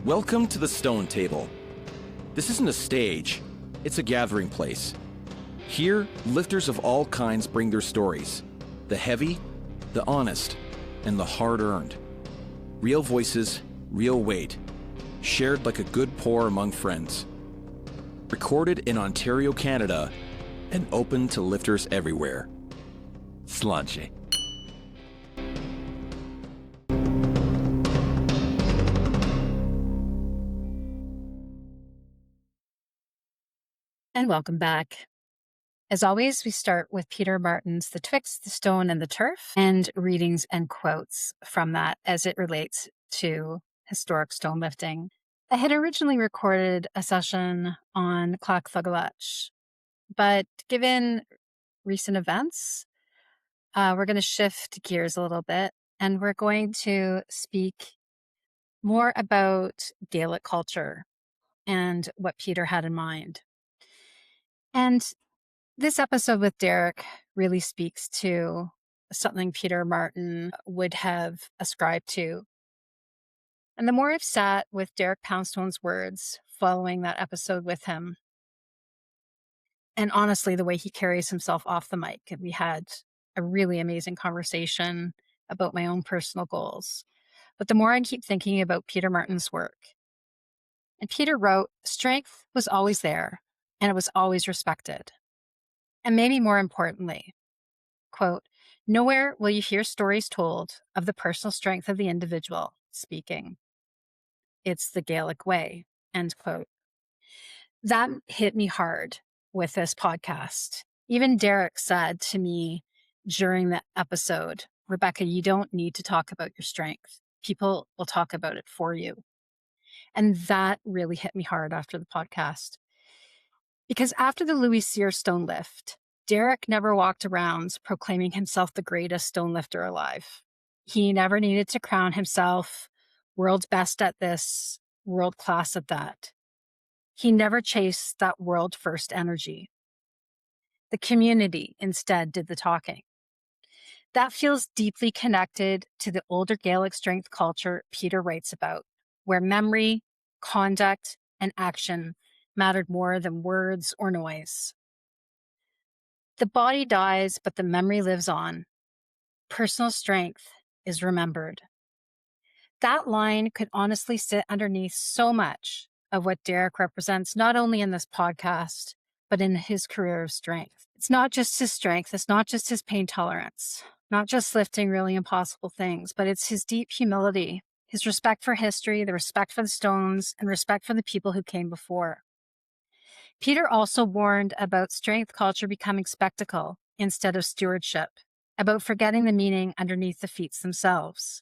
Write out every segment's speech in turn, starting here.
Welcome to the Stone Table. This isn't a stage, it's a gathering place. Here, lifters of all kinds bring their stories. The heavy, the honest, and the hard-earned. Real voices, real weight. Shared like a good pour among friends. Recorded in Ontario, Canada, and open to lifters everywhere. Sláinte. And welcome back. As always, we start with Peter Martin's The Twixt, the Stone, and the Turf, and readings and quotes from that as it relates to historic stone lifting. I had originally recorded a session on Clach Thugalach, but given recent events, we're going to shift gears a little bit, and we're going to speak more about Gaelic culture and what Peter had in mind. And this episode with Derek really speaks to something Peter Martin would have ascribed to. And the more I've sat with Derek Poundstone's words following that episode with him, and honestly, the way he carries himself off the mic, and we had a really amazing conversation about my own personal goals. But the more I keep thinking about Peter Martin's work, and Peter wrote, strength was always there, and it was always respected. And maybe more importantly, quote, nowhere will you hear stories told of the personal strength of the individual speaking. It's the Gaelic way, end quote. That hit me hard with this podcast. Even Derek said to me during the episode, Rebecca, you don't need to talk about your strength. People will talk about it for you. And that really hit me hard after the podcast. Because after the Louis Cyr Stone lift, Derek never walked around proclaiming himself the greatest stone lifter alive. He never needed to crown himself world's best at this, world class at that. He never chased that world first energy. The community instead did the talking. That feels deeply connected to the older Gaelic strength culture Peter writes about, where memory, conduct, and action mattered more than words or noise. The body dies, but the memory lives on. Personal strength is remembered. That line could honestly sit underneath so much of what Derek represents, not only in this podcast, but in his career of strength. It's not just his strength. It's not just his pain tolerance, not just lifting really impossible things, but it's his deep humility, his respect for history, the respect for the stones, and respect for the people who came before. Peter also warned about strength culture becoming spectacle instead of stewardship, about forgetting the meaning underneath the feats themselves.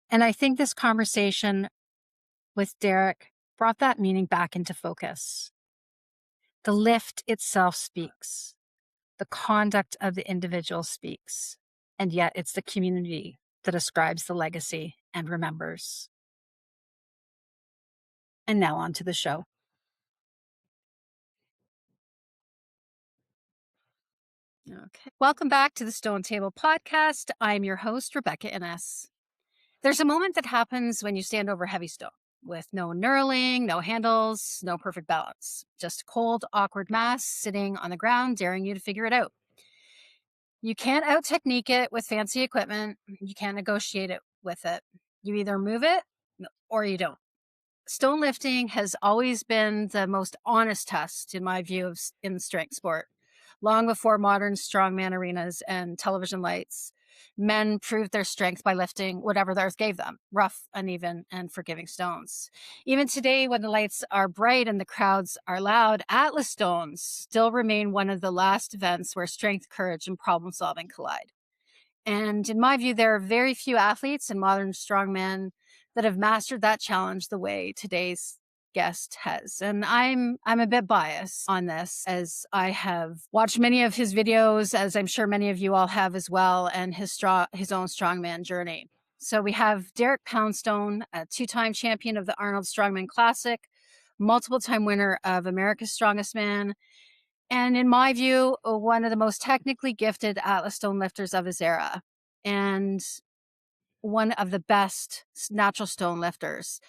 And I think this conversation with Derek brought that meaning back into focus. The lift itself speaks. The conduct of the individual speaks. And yet it's the community that ascribes the legacy and remembers. And now on to the show. Okay. Welcome back to the Stone Table Podcast. I'm your host, Rebecca Innes. There's a moment that happens when you stand over heavy stone with no knurling, no handles, no perfect balance. Just a cold, awkward mass sitting on the ground, daring you to figure it out. You can't out-technique it with fancy equipment. You can't negotiate it with it. You either move it or you don't. Stone lifting has always been the most honest test, in my view, in strength sport. Long before modern strongman arenas and television lights, men proved their strength by lifting whatever the earth gave them, rough, uneven, and forgiving stones. Even today, when the lights are bright and the crowds are loud, Atlas stones still remain one of the last events where strength, courage, and problem-solving collide. And in my view, there are very few athletes and modern strongmen that have mastered that challenge the way today's guest has. And I'm a bit biased on this, as I have watched many of his videos, as I'm sure many of you all have as well, and his own strongman journey. So we have Derek Poundstone, a two-time champion of the Arnold Strongman Classic, multiple-time winner of America's Strongest Man, and in my view, one of the most technically gifted Atlas stone lifters of his era, and one of the best natural stone lifters.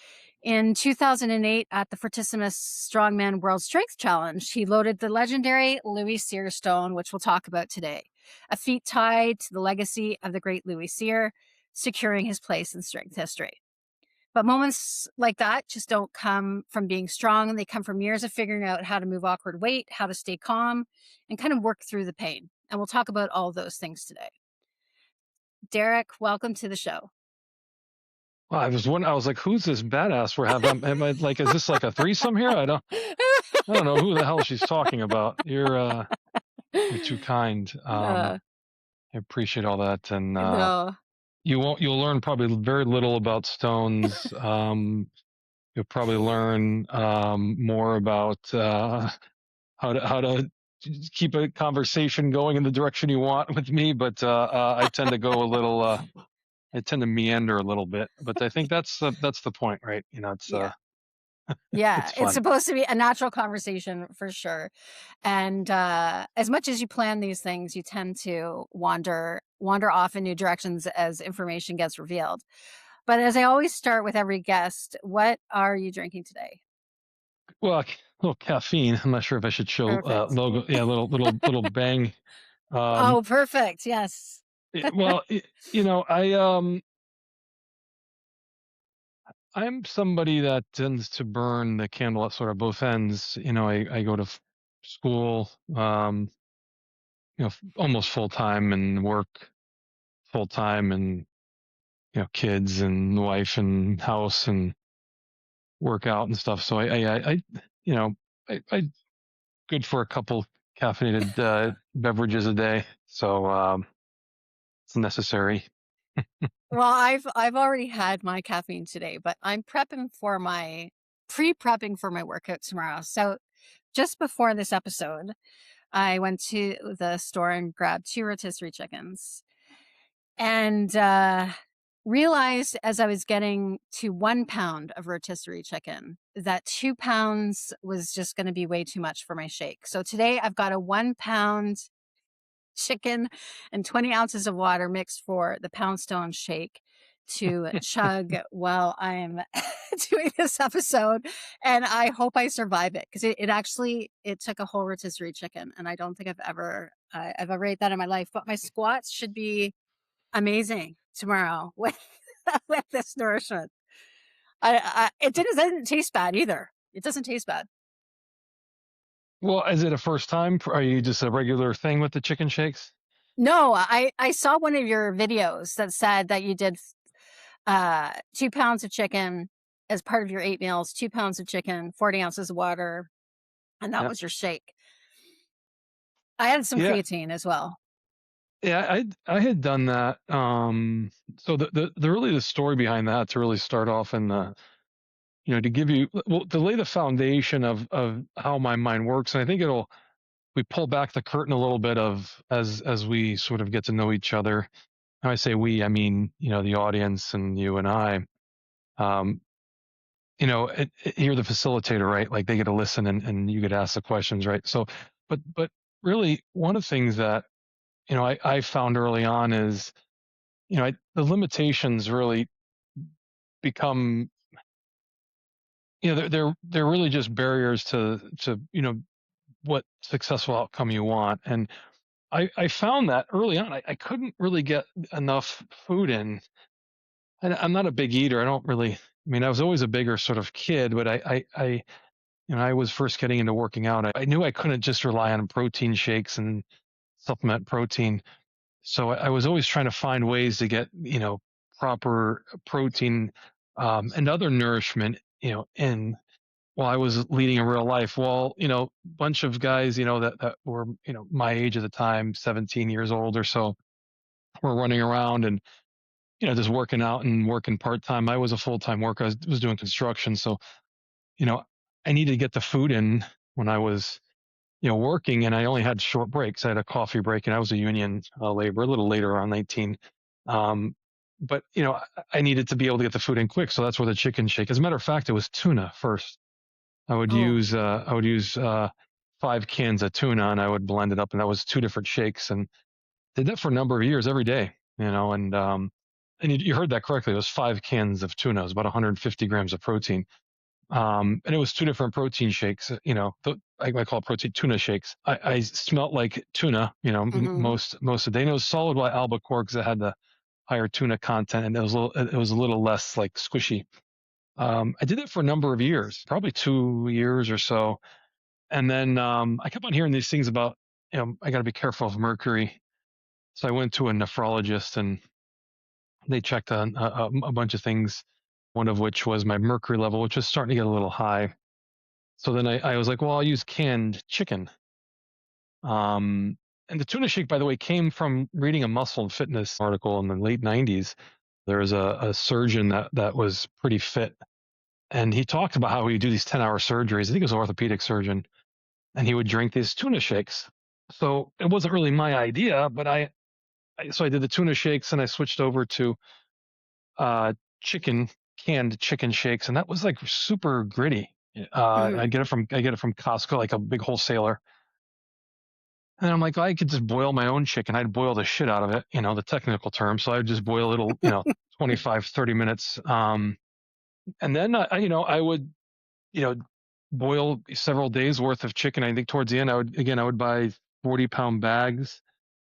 In 2008, at the Fortissimus Strongman World Strength Challenge, he loaded the legendary Louis Cyr Stone, which we'll talk about today, a feat tied to the legacy of the great Louis Cyr, securing his place in strength history. But moments like that just don't come from being strong. They come from years of figuring out how to move awkward weight, how to stay calm, and kind of work through the pain. And we'll talk about all those things today. Derek, welcome to the show. Well, I was like, who's this badass we're having? Am I like, is this like a threesome here? I don't know who the hell she's talking about. You're too kind. I appreciate all that. And, No. you'll learn probably very little about stones. You'll probably learn, more about, how to keep a conversation going in the direction you want with me. But, I tend to go a little, I tend to meander a little bit, but I think that's the point, right? It's Yeah. Yeah, it's fun. it's supposed to be a natural conversation for sure. And as much as you plan these things, you tend to wander off in new directions as information gets revealed. But as I always start with every guest, what are you drinking today? Well, a little caffeine. I'm not sure if I should show Perfect. logo. Yeah, little bang. Oh, perfect. Yes. Well, I'm somebody that tends to burn the candle at sort of both ends. I go to school, almost full time and work full time, and kids and wife and house and work out and stuff. So I good for a couple caffeinated beverages a day. So it's necessary. Well, I've already had my caffeine today, but I'm pre-prepping for my workout tomorrow. So just before this episode, I went to the store and grabbed 2 rotisserie chickens and realized as I was getting to 1 pound of rotisserie chicken that 2 pounds was just going to be way too much for my shake. So today I've got a 1 pound chicken and 20 ounces of water mixed for the Poundstone shake to chug while I'm doing this episode. And I hope I survive it because it took a whole rotisserie chicken. And I don't think I've ever ate that in my life, but my squats should be amazing tomorrow with, with this nourishment. It doesn't taste bad either. It doesn't taste bad. Well, is it a first time? Are you just a regular thing with the chicken shakes? No, I saw one of your videos that said that you did 2 pounds of chicken as part of your 8 meals, 2 pounds of chicken, 40 ounces of water, and that was your shake. I had some creatine as well. Yeah, I had done that. So the story behind that, to really start off in the, to give you, well, to lay the foundation of how my mind works. And I think we pull back the curtain a little bit as we sort of get to know each other. When I say we, I mean, the audience and you and I. You're the facilitator, right? Like, they get to listen and you get to ask the questions, right? So, but really, one of the things that I found early on is, the limitations really become, they're really just barriers to what successful outcome you want. And I found that early on, I couldn't really get enough food in. And I'm not a big eater. I was always a bigger sort of kid, but I was first getting into working out. I knew I couldn't just rely on protein shakes and supplement protein. So I was always trying to find ways to get, proper protein, and other nourishment, in, while I was leading a real life. Well, bunch of guys, that were, my age at the time, 17 years old or so, were running around and, just working out and working part-time. I was a full-time worker. I was doing construction. So, I needed to get the food in when I was, working, and I only had short breaks. I had a coffee break, and I was a union laborer a little later, around 19. But, I needed to be able to get the food in quick. So that's where the chicken shake. As a matter of fact, it was tuna first. I would use 5 cans of tuna, and I would blend it up, and that was 2 different shakes, and did that for a number of years every day, and and you heard that correctly. It was 5 cans of tuna. It was about 150 grams of protein. And it was 2 different protein shakes. I call it protein tuna shakes. I smelt like tuna. Hmm. Most of the day. And it was solid white albacore because it had the higher tuna content, and it was a little less like squishy. I did it for a number of years, probably 2 years or so, and then I kept on hearing these things about I got to be careful of mercury. So I went to a nephrologist, and they checked on a bunch of things. One of which was my mercury level, which was starting to get a little high. So then I was like, well, I'll use canned chicken. Um, and the tuna shake, by the way, came from reading a muscle and fitness article in the late 90s. There was a surgeon that was pretty fit. And he talked about how he would do these 10-hour surgeries. I think it was an orthopedic surgeon. And he would drink these tuna shakes. So it wasn't really my idea, but so I did the tuna shakes, and I switched over to uh, chicken canned chicken shakes, and that was like super gritty. Hmm. I get it from Costco, like a big wholesaler. And I'm like, I could just boil my own chicken. I'd boil the shit out of it, the technical term. So I'd just boil it, 25, 30 minutes. And then, I would, you know, boil several days worth of chicken. I think towards the end, I would buy 40-pound bags.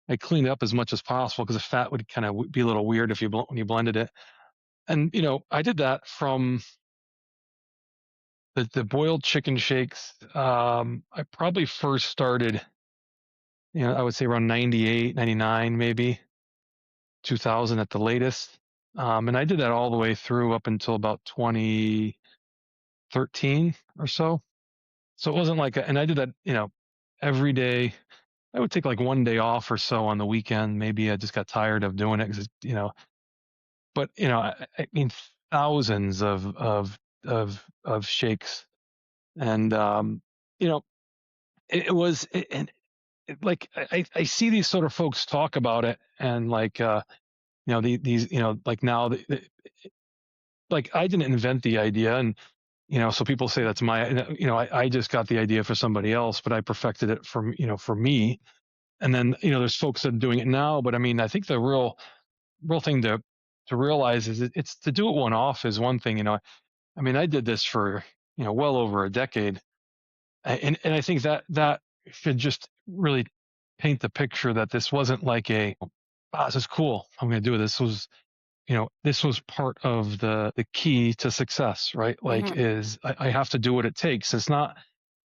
I cleaned it up as much as possible because the fat would kind of be a little weird when you blended it. And, I did that from the boiled chicken shakes. I probably first started, I would say around 98, 99, maybe 2000 at the latest. And I did that all the way through up until about 2013 or so. So it wasn't like, and I did that, every day. I would take like one day off or so on the weekend. Maybe I just got tired of doing it because, but I mean, thousands of shakes. And, you know, it was, and like, I see these sort of folks talk about it, and like, these, like now, like I didn't invent the idea, and so people say that's my, I just got the idea for somebody else, but I perfected it for me. And then there's folks that are doing it now, but I mean, I think the real thing to realize is it's to do it one off is one thing. I mean, I did this for well over a decade, and I think that should just really paint the picture that this wasn't like this is cool, I'm going to do it. This was part of the key to success, right? Like, Hmm. is I have to do what it takes. It's not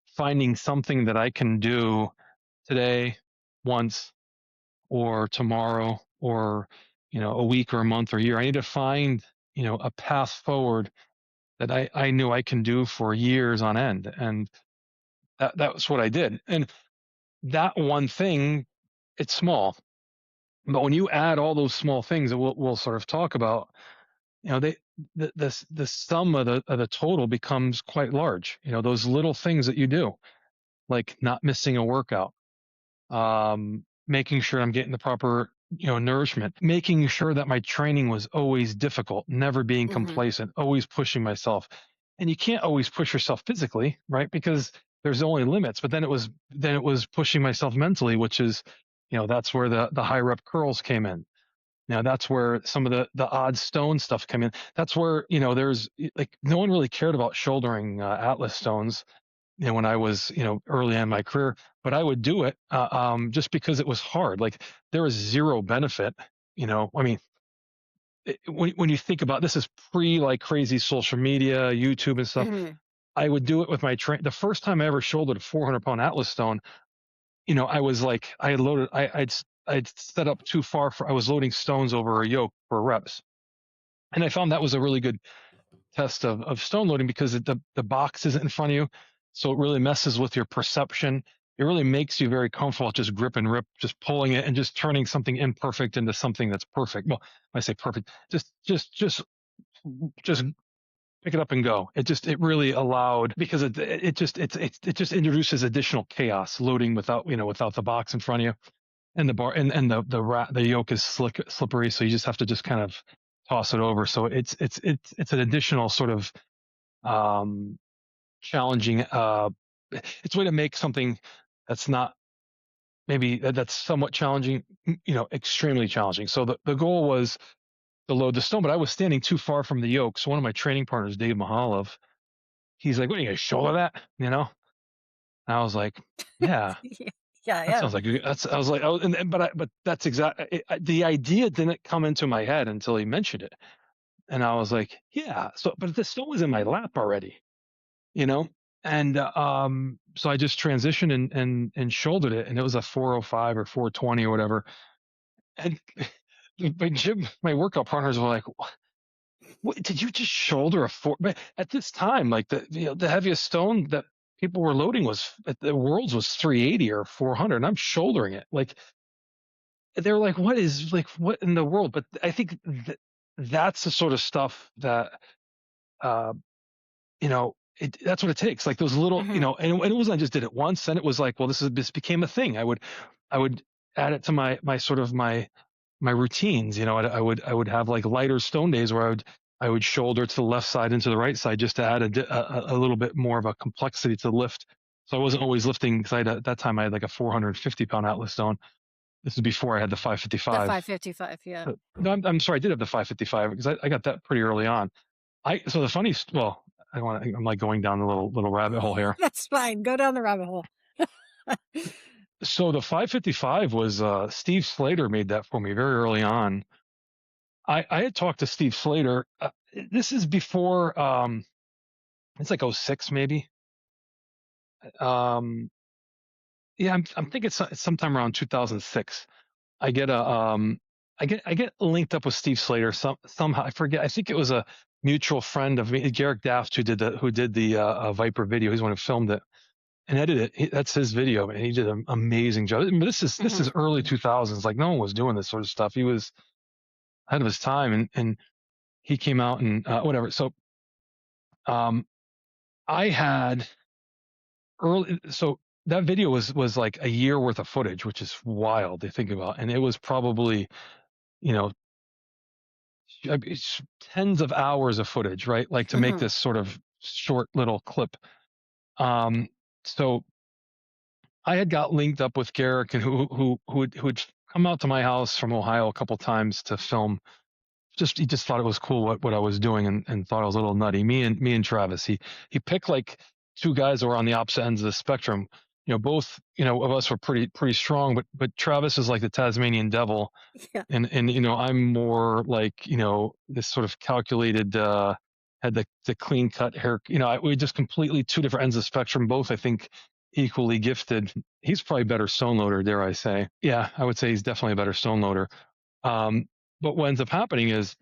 finding something that I can do today, once, or tomorrow, or a week or a month or a year. I need to find a path forward that I knew I can do for years on end. And that was what I did. And that one thing, it's small, but when you add all those small things that we'll sort of talk about, they the sum of the total becomes quite large. Those little things that you do, like not missing a workout, making sure I'm getting the proper nourishment, making sure that my training was always difficult, never being Hmm. complacent, always pushing myself. And you can't always push yourself physically, right? Because there's only limits. But then it was pushing myself mentally, which is that's where the high rep curls came in. Now that's where some of the odd stone stuff came in. That's where there's like no one really cared about shouldering Atlas stones when I was early in my career, but I would do it just because it was hard. Like, there was zero benefit. I mean, when you think about this, is pre like crazy social media, YouTube and stuff. Hmm. I would do it with my train. The first time I ever shouldered a 400-pound Atlas stone, I was like, I had loaded, I'd set up too far I was loading stones over a yoke for reps. And I found that was a really good test of stone loading because the box isn't in front of you. So it really messes with your perception. It really makes you very comfortable just grip and rip, just pulling it and just turning something imperfect into something that's perfect. Well, when I say perfect, just pick it up and go. It really allowed, because it just introduces additional chaos loading without the box in front of you, and the bar and the yoke is slippery, so you just have to just kind of toss it over. So it's an additional sort of um, challenging. It's a way to make something that's not maybe that's somewhat challenging, extremely challenging. So the goal was load the stone, but I was standing too far from the yoke. So one of my training partners, Dave Mahalov, he's like, "What are you gonna shoulder that?" You know? And I was like, "Yeah, Yeah, that yeah. sounds like that's." I was like, "Oh," but that's exactly the idea didn't come into my head until he mentioned it, and I was like, "Yeah." So, but the stone was in my lap already, you know. And so I just transitioned and shouldered it, and it was a 405 or 420 or whatever. And my workout partners were like, what, did you just shoulder a four? But at this time, like the heaviest stone that people were loading was at the world's was 380 or 400, and I'm shouldering it. Like they're like, what in the world? But I think that's the sort of stuff that uh, that's what it takes. Like those little, Hmm. and it wasn't I just did it once, then it was like, well, this became a thing. I would add it to my sort of my routines. I would have like lighter stone days where I would shoulder to the left side and to the right side just to add a little bit more of a complexity to the lift. So I wasn't always lifting because at that time I had like a 450-pound Atlas stone. This is before I had the The 555. 555, yeah. No, I'm sorry, I did have the 555 because I got that pretty early on. So the funny, well, I'm like going down a little rabbit hole here. That's fine. Go down the rabbit hole. So the 555 was Steve Slater made that for me very early on. I had talked to Steve Slater. This is before it's like '06 maybe. Um, yeah, I'm thinking it's sometime around 2006. I get a I get linked up with Steve Slater somehow. I forget. I think it was a mutual friend of me, Garrick Daft, who did the Viper video. He's the one who filmed it and edited it. That's his video, and he did an amazing job. But this is early 2000s. Like no one was doing this sort of stuff. He was ahead of his time, and he came out and whatever. So um, I had so that video was like a year worth of footage, which is wild to think about, and it was probably you know it's tens of hours of footage, right? Like to make Hmm. this sort of short little clip. Um, so I had got linked up with Garrick and who'd come out to my house from Ohio a couple times to film. He just thought it was cool what I was doing and thought I was a little nutty. Me and Travis. He picked like two guys that were on the opposite ends of the spectrum. Both of us were pretty strong, but Travis is like the Tasmanian devil, Yeah. and I'm more like this sort of calculated had the clean cut hair. We just completely two different ends of the spectrum. Both I think equally gifted. He's probably a better stone loader, dare I say? Yeah, I would say he's definitely a better stone loader. Um, but what ends up happening is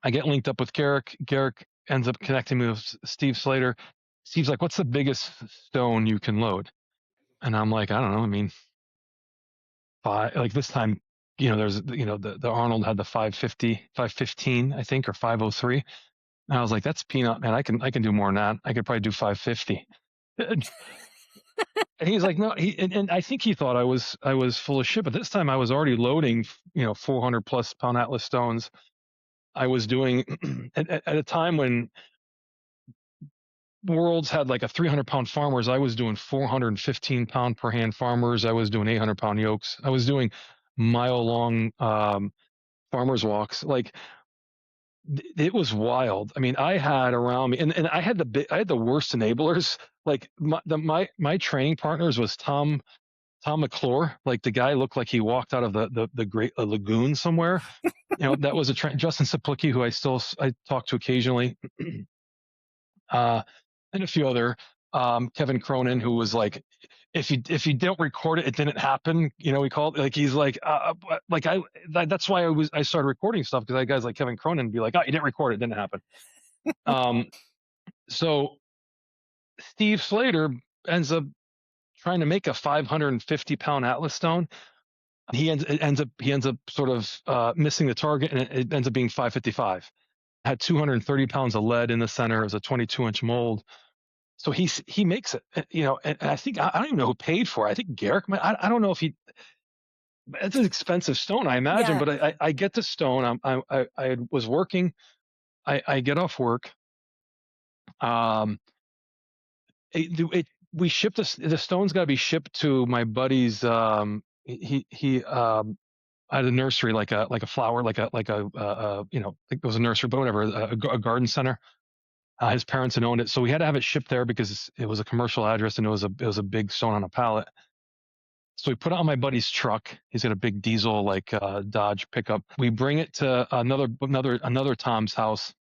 I get linked up with Garrick. Garrick ends up connecting me with Steve Slater. Steve's like, "What's the biggest stone you can load?" And I'm like, "I don't know. I mean, five." Like this time, there's the Arnold had the 550, 515, I think, or 503. And I was like, "That's peanut, man. I can do more than that. I could probably do 550." And he's like, "No." And I think he thought I was full of shit. But this time I was already loading 400 plus pound Atlas stones. I was doing at a time when Worlds had like a 300-pound farmers. I was doing 415-pound per hand farmers. I was doing 800-pound yokes. I was doing mile-long farmers walks. Like it was wild. I mean, I had around me, and I had the worst enablers. Like my training partners was Tom McClure. Like the guy looked like he walked out of the great lagoon somewhere. That was Justin Saplicki, who I talk to occasionally. uh, and a few other Kevin Cronin, who was like, if you don't record it, it didn't happen. We called like he's like like that's why I started recording stuff because I had guys like Kevin Cronin be like, oh, you didn't record it, it didn't happen. Um, so Steve Slater ends up trying to make a 550-pound Atlas stone. He ends up sort of missing the target, and it ends up being 555. Had 230 pounds of lead in the center. It was a 22-inch mold. So he makes it, and I think I don't even know who paid for it. I think Garrick might. I don't know if he. It's an expensive stone, I imagine, Yeah. but I get the stone. I was working. I get off work. Um, we shipped the stone's got to be shipped to my buddy's. He I had a nursery, like a flower, like it was a nursery, but whatever, a garden center. His parents had owned it, so we had to have it shipped there because it was a commercial address and it was a big stone on a pallet. So we put it on my buddy's truck. He's got a big diesel like Dodge pickup. We bring it to another Tom's house.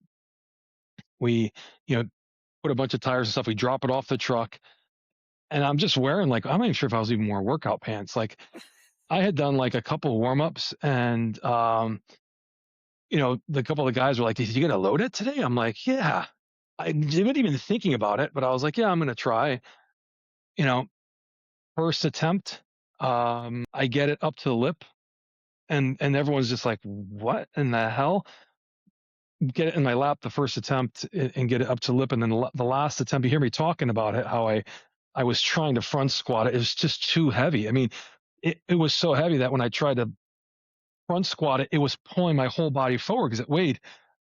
We put a bunch of tires and stuff. We drop it off the truck, and I'm just wearing like, I'm not even sure if I was even wearing workout pants. Like I had done like a couple of warm ups, and the couple of the guys were like, "Did you get to load it today?" I'm like, "Yeah." I wasn't even thinking about it, but I was like, "Yeah, I'm gonna try." You know, first attempt, I get it up to the lip, and everyone's just like, "What in the hell?" Get it in my lap the first attempt and get it up to lip, and then the last attempt, you hear me talking about it, how I was trying to front squat it. It was just too heavy. I mean, it was so heavy that when I tried to front squat it, it was pulling my whole body forward because it weighed,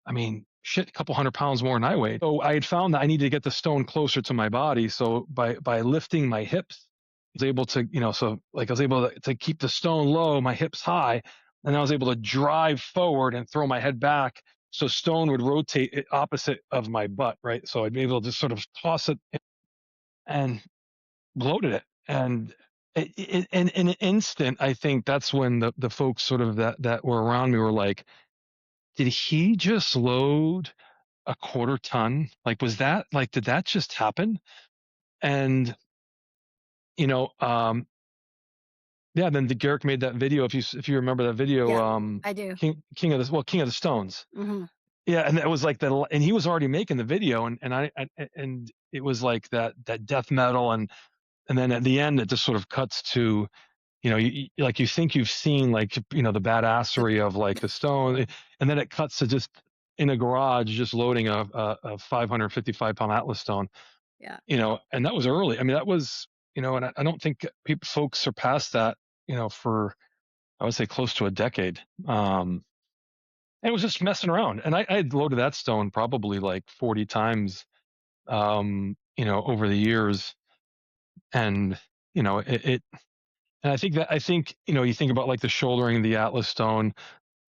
I mean, shit, a couple 100 pounds more than I weighed. So I had found that I needed to get the stone closer to my body. So by lifting my hips, I was able to, so like I was able to keep the stone low, my hips high, and I was able to drive forward and throw my head back. So stone would rotate opposite of my butt, right? So I'd be able to just sort of toss it and loaded it. And in an instant, I think that's when the folks sort of that were around me were like, did he just load a quarter ton? Like, did that just happen? And, you know, um, yeah, then the Garrick made that video. If you remember that video, Yeah, I do. King of the Stones. Hmm. Yeah. And it was like and he was already making the video and it was like that death metal. And then at the end, it just sort of cuts to, like you think you've seen like, the badassery of like the Stone. And then it cuts to just in a garage, just loading a 555-pound Atlas stone, Yeah. and that was early. I mean, that was, and I don't think folks surpassed that, for, I would say close to a decade. And it was just messing around. And I had loaded that stone probably like 40 times, over the years. And, and I think, you think about like the shouldering of the Atlas stone,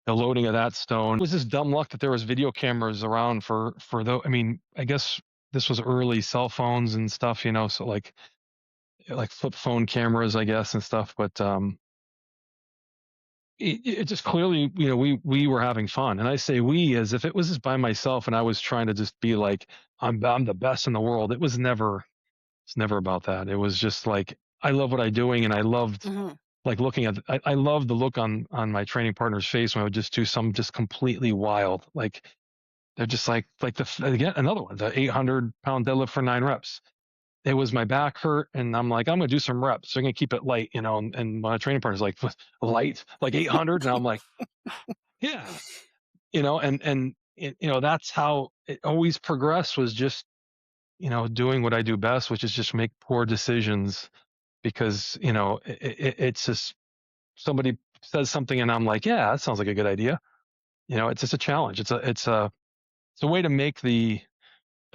the loading of that stone. It was just dumb luck that there was video cameras around for though. I mean, I guess this was early cell phones and stuff, so like flip phone cameras, I guess, and stuff. But it just clearly, we were having fun. And I say we as if it was just by myself and I was trying to just be like, I'm the best in the world. It's never about that. It was just like, I love what I'm doing. And I loved Hmm. like looking at, I loved the look on my training partner's face when I would just do some just completely wild, like they're just like again, another one, the 800-pound deadlift for 9 reps. It was my back hurt, and I'm like, I'm gonna do some reps. So I'm gonna keep it light, and my training partner's like, light, like 800, and I'm like, yeah, that's how it always progressed. Was just doing what I do best, which is just make poor decisions because it's just somebody says something, and I'm like, yeah, that sounds like a good idea. It's just a challenge. It's a way to make the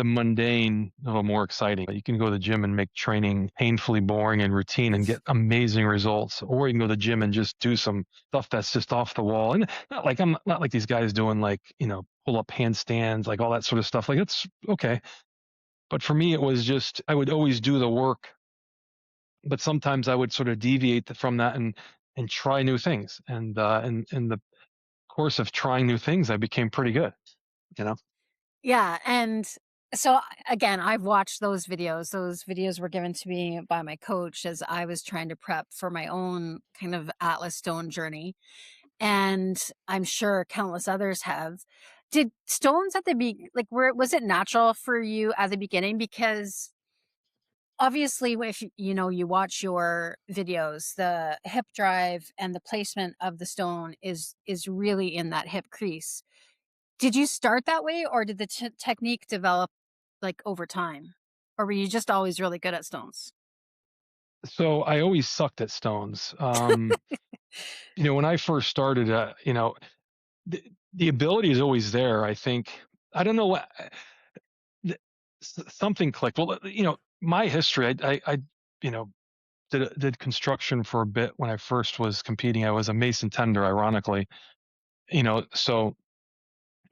mundane a little more exciting. You can go to the gym and make training painfully boring and routine and get amazing results, or you can go to the gym and just do some stuff that's just off the wall. And I'm not like these guys doing like, pull up handstands, like all that sort of stuff. Like it's okay. But for me, it was just, I would always do the work, but sometimes I would sort of deviate from that and try new things. And in the course of trying new things, I became pretty good, you know? Yeah, and so again, I've watched those videos. Those videos were given to me by my coach as I was trying to prep for my own kind of Atlas Stone journey, and I'm sure countless others have. Did stones at the like was it natural for you at the beginning? Because obviously if you watch your videos, the hip drive and the placement of the stone is really in that hip crease. Did you start that way, or did the technique develop, like, over time? Or were you just always really good at stones? So I always sucked at stones. When I first started, the, the ability is always there. I think, I don't know what, something clicked. Well, my history, I you know, did construction for a bit when I first was competing. I was a mason tender, ironically. So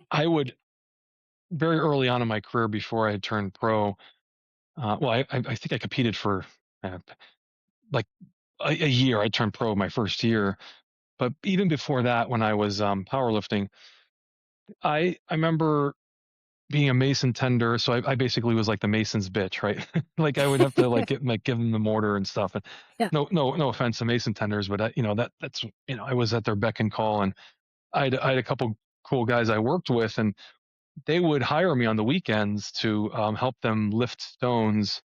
I would very early on in my career before I had turned pro. Well, I think I competed for like a year. I turned pro my first year, but even before that, when I was powerlifting, I remember being a mason tender. So I basically was like the mason's bitch, right? Like I would have to give them the mortar and stuff. And Yeah. no offense to mason tenders, but that's I was at their beck and call, and I had a couple cool guys I worked with, and they would hire me on the weekends to help them lift stones.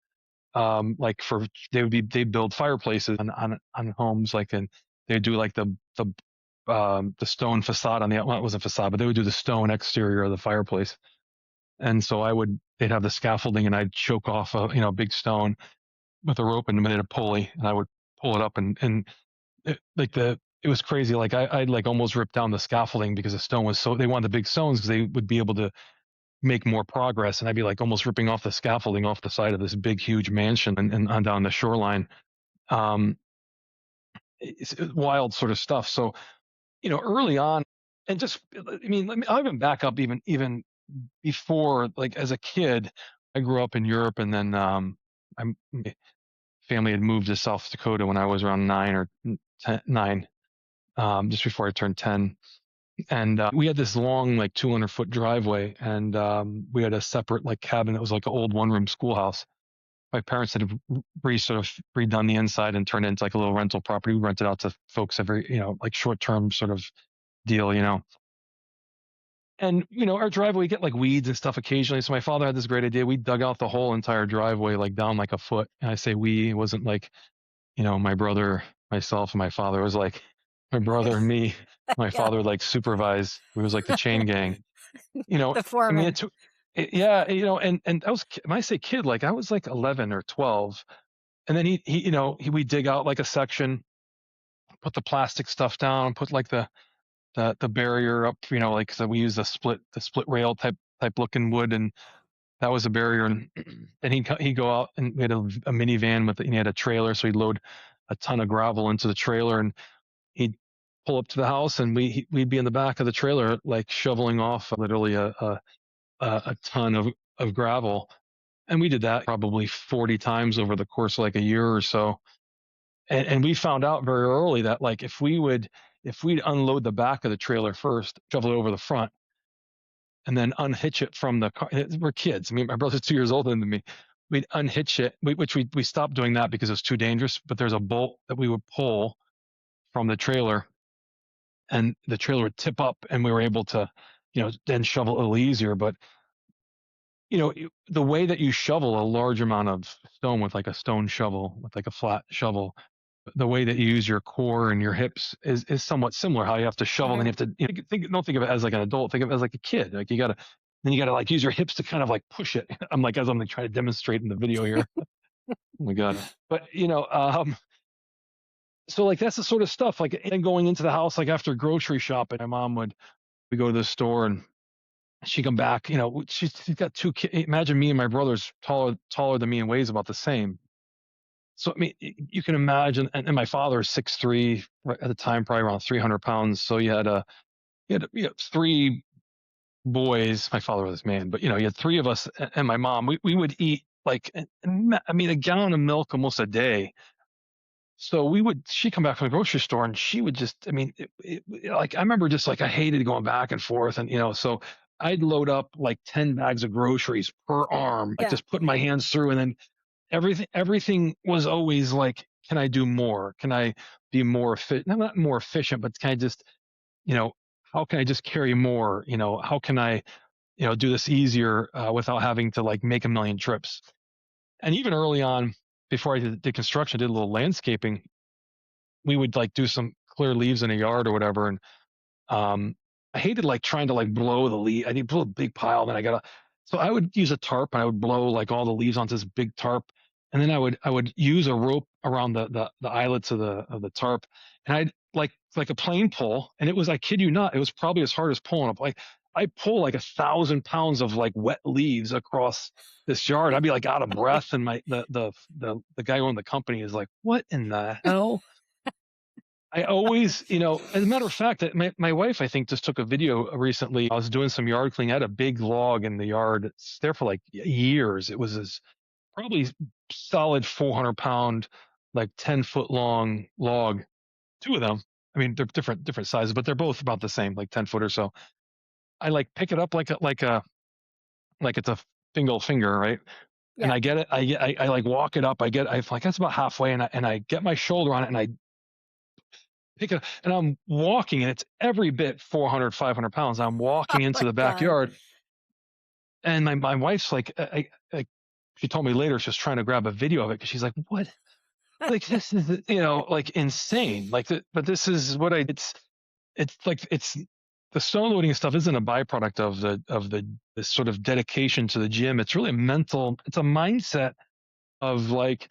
They build fireplaces on homes, and they'd do like the stone facade on the, well, it wasn't facade, but they would do the stone exterior of the fireplace. And so they'd have the scaffolding, and I'd choke off a big stone with a rope and made a pulley, and I would pull it up, and it was crazy. Like I'd like almost rip down the scaffolding because the stone was they wanted the big stones because they would be able to make more progress. And I'd be like almost ripping off the scaffolding off the side of this big, huge mansion and on down the shoreline. Um, it's wild sort of stuff. So, early on, and just, I'll even back up even before, like as a kid, I grew up in Europe, and then my family had moved to South Dakota when I was around 9, just before I turned 10. And we had this long, like 200-foot driveway, and we had a separate like cabin that was like an old one-room schoolhouse. My parents had sort of redone the inside and turned it into like a little rental property. We rented out to folks every, like short-term sort of deal. And our driveway get like weeds and stuff occasionally. So my father had this great idea. We dug out the whole entire driveway like down like a foot. And I say we, it wasn't like my brother, myself, and my father. It was like my brother and me. My Yeah. father like supervised. It was like the chain gang. The foreman. Yeah, and I was, when I say kid, like I was like 11 or 12, and then we dig out like a section, put the plastic stuff down, put like the barrier up, like so we use the split rail type looking wood, and that was a barrier. And then he'd go out, and we had a minivan and he had a trailer, so he'd load a ton of gravel into the trailer, and he'd pull up to the house, and we'd be in the back of the trailer like shoveling off literally a ton of gravel. And we did that probably 40 times over the course of like a year or so. And we found out very early that like if we'd unload the back of the trailer first, shovel it over the front, and then unhitch it from the car. We're kids. I mean, my brother's 2 years older than me. We'd unhitch it, which we stopped doing that because it's too dangerous. But there's a bolt that we would pull from the trailer, and the trailer would tip up, and we were able to, then shovel a little easier. But the way that you shovel a large amount of stone with like a stone shovel, with like a flat shovel, the way that you use your core and your hips is somewhat similar. How you have to shovel, and you have to don't think of it as like an adult, think of it as like a kid. Like you gotta like use your hips to kind of like push it. I'm like trying to demonstrate in the video here. Oh my god! But so like that's the sort of stuff. Like, and going into the house, like after grocery shopping, my mom we go to the store, and she come back. She's got 2 kids. Imagine me and my brother's taller than me and weighs about the same. So I mean, you can imagine. And my father is 6'3", right at the time, probably around 300 pounds. So you had 3 boys. My father was man, but you had 3 of us, and my mom. We would eat like a gallon of milk almost a day. So she'd come back from the grocery store, and she would just, like, I remember just like, I hated going back and forth. And, so I'd load up like 10 bags of groceries per arm, like just putting my hands through. And then everything was always like, can I do more? Can I be more efficient? Not more efficient, but can I just, how can I just carry more? How can I, do this easier without having to like make a million trips? And even early on, before I did construction, I did a little landscaping. We would like do some clear leaves in a yard or whatever. And I hated like trying to like blow the leaf. I need to blow a big pile. Then so I would use a tarp, and I would blow like all the leaves onto this big tarp. And then I would use a rope around the eyelets of the tarp. And I'd like a plane pull. And it was, I kid you not, it was probably as hard as pulling up. Like I pull like 1,000 pounds of like wet leaves across this yard. I'd be like out of breath, and the guy who owned the company is like, "What in the hell?" I always, as a matter of fact, my wife, I think, just took a video recently. I was doing some yard cleaning. I had a big log in the yard. It's there for like years. It was this probably solid 400-pound, like 10-foot long log. Two of them. I mean, they're different sizes, but they're both about the same, like 10 foot or so. I like pick it up like it's a single finger, right? And Yeah. I get it. I like walk it up. I like that's about halfway, and I get my shoulder on it, and I pick it up, and I'm walking, and it's every bit 400, 500 pounds. I'm Oh walking into my the God. backyard, and my wife's like, she told me later she was trying to grab a video of it because she's like, what? Like this is like insane. Like, but this is what it's like it's the stone loading stuff isn't a byproduct of the this sort of dedication to the gym. It's really it's a mindset of like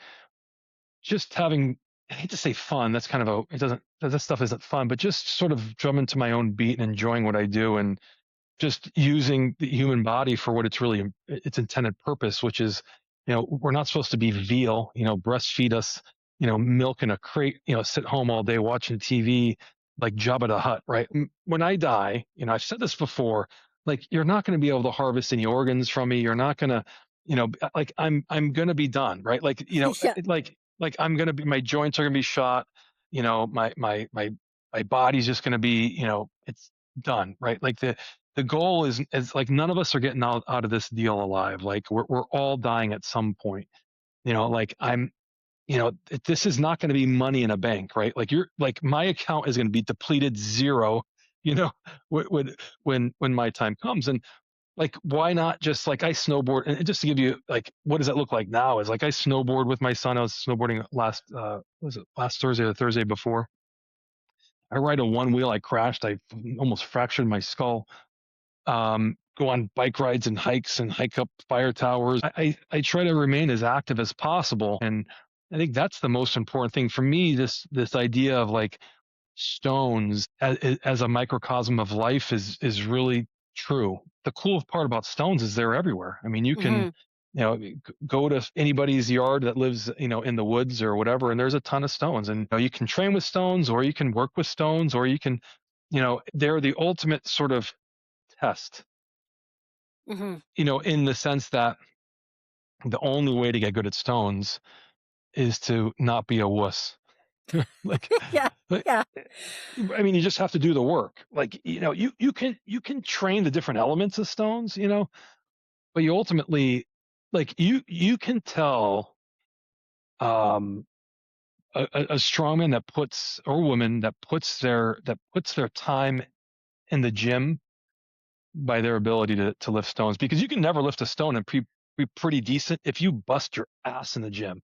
just having, I hate to say fun. That's kind of it doesn't, that stuff isn't fun, but just sort of drumming to my own beat and enjoying what I do, and just using the human body for what its intended purpose, which is, we're not supposed to be veal, breastfeed us, milk in a crate, sit home all day watching TV like Jabba the Hutt, right? When I die, I've said this before, like you're not going to be able to harvest any organs from me. You're not going to, like I'm going to be done, right? Like, Yeah. like I'm going to be, my joints are going to be shot, my body's just going to be, it's done, right? Like the goal is like none of us are getting out of this deal alive. Like we're all dying at some point. Like this is not going to be money in a bank, right? Like like my account is going to be depleted zero, you know, when my time comes. And like, why not just like I snowboard, and just to give you like, what does that look like now is like I snowboard with my son. I was snowboarding was it last Thursday or the Thursday before? I ride a one wheel. I crashed. I almost fractured my skull. Go on bike rides and hikes and hike up fire towers. I try to remain as active as possible. And I think that's the most important thing for me. This idea of like stones as a microcosm of life is really true. The cool part about stones is they're everywhere. I mean, you can, Hmm. go to anybody's yard that lives, in the woods or whatever, and there's a ton of stones. And you can train with stones, or you can work with stones, or you can, they're the ultimate sort of test, Hmm. in the sense that the only way to get good at stones is to not be a wuss. like, Yeah. like, Yeah. I mean, you just have to do the work. Like, you can train the different elements of stones, but you ultimately, like, you can tell, um, a strongman that puts, or woman that puts their time in the gym by their ability to lift stones, because you can never lift a stone and be pretty decent if you bust your ass in the gym.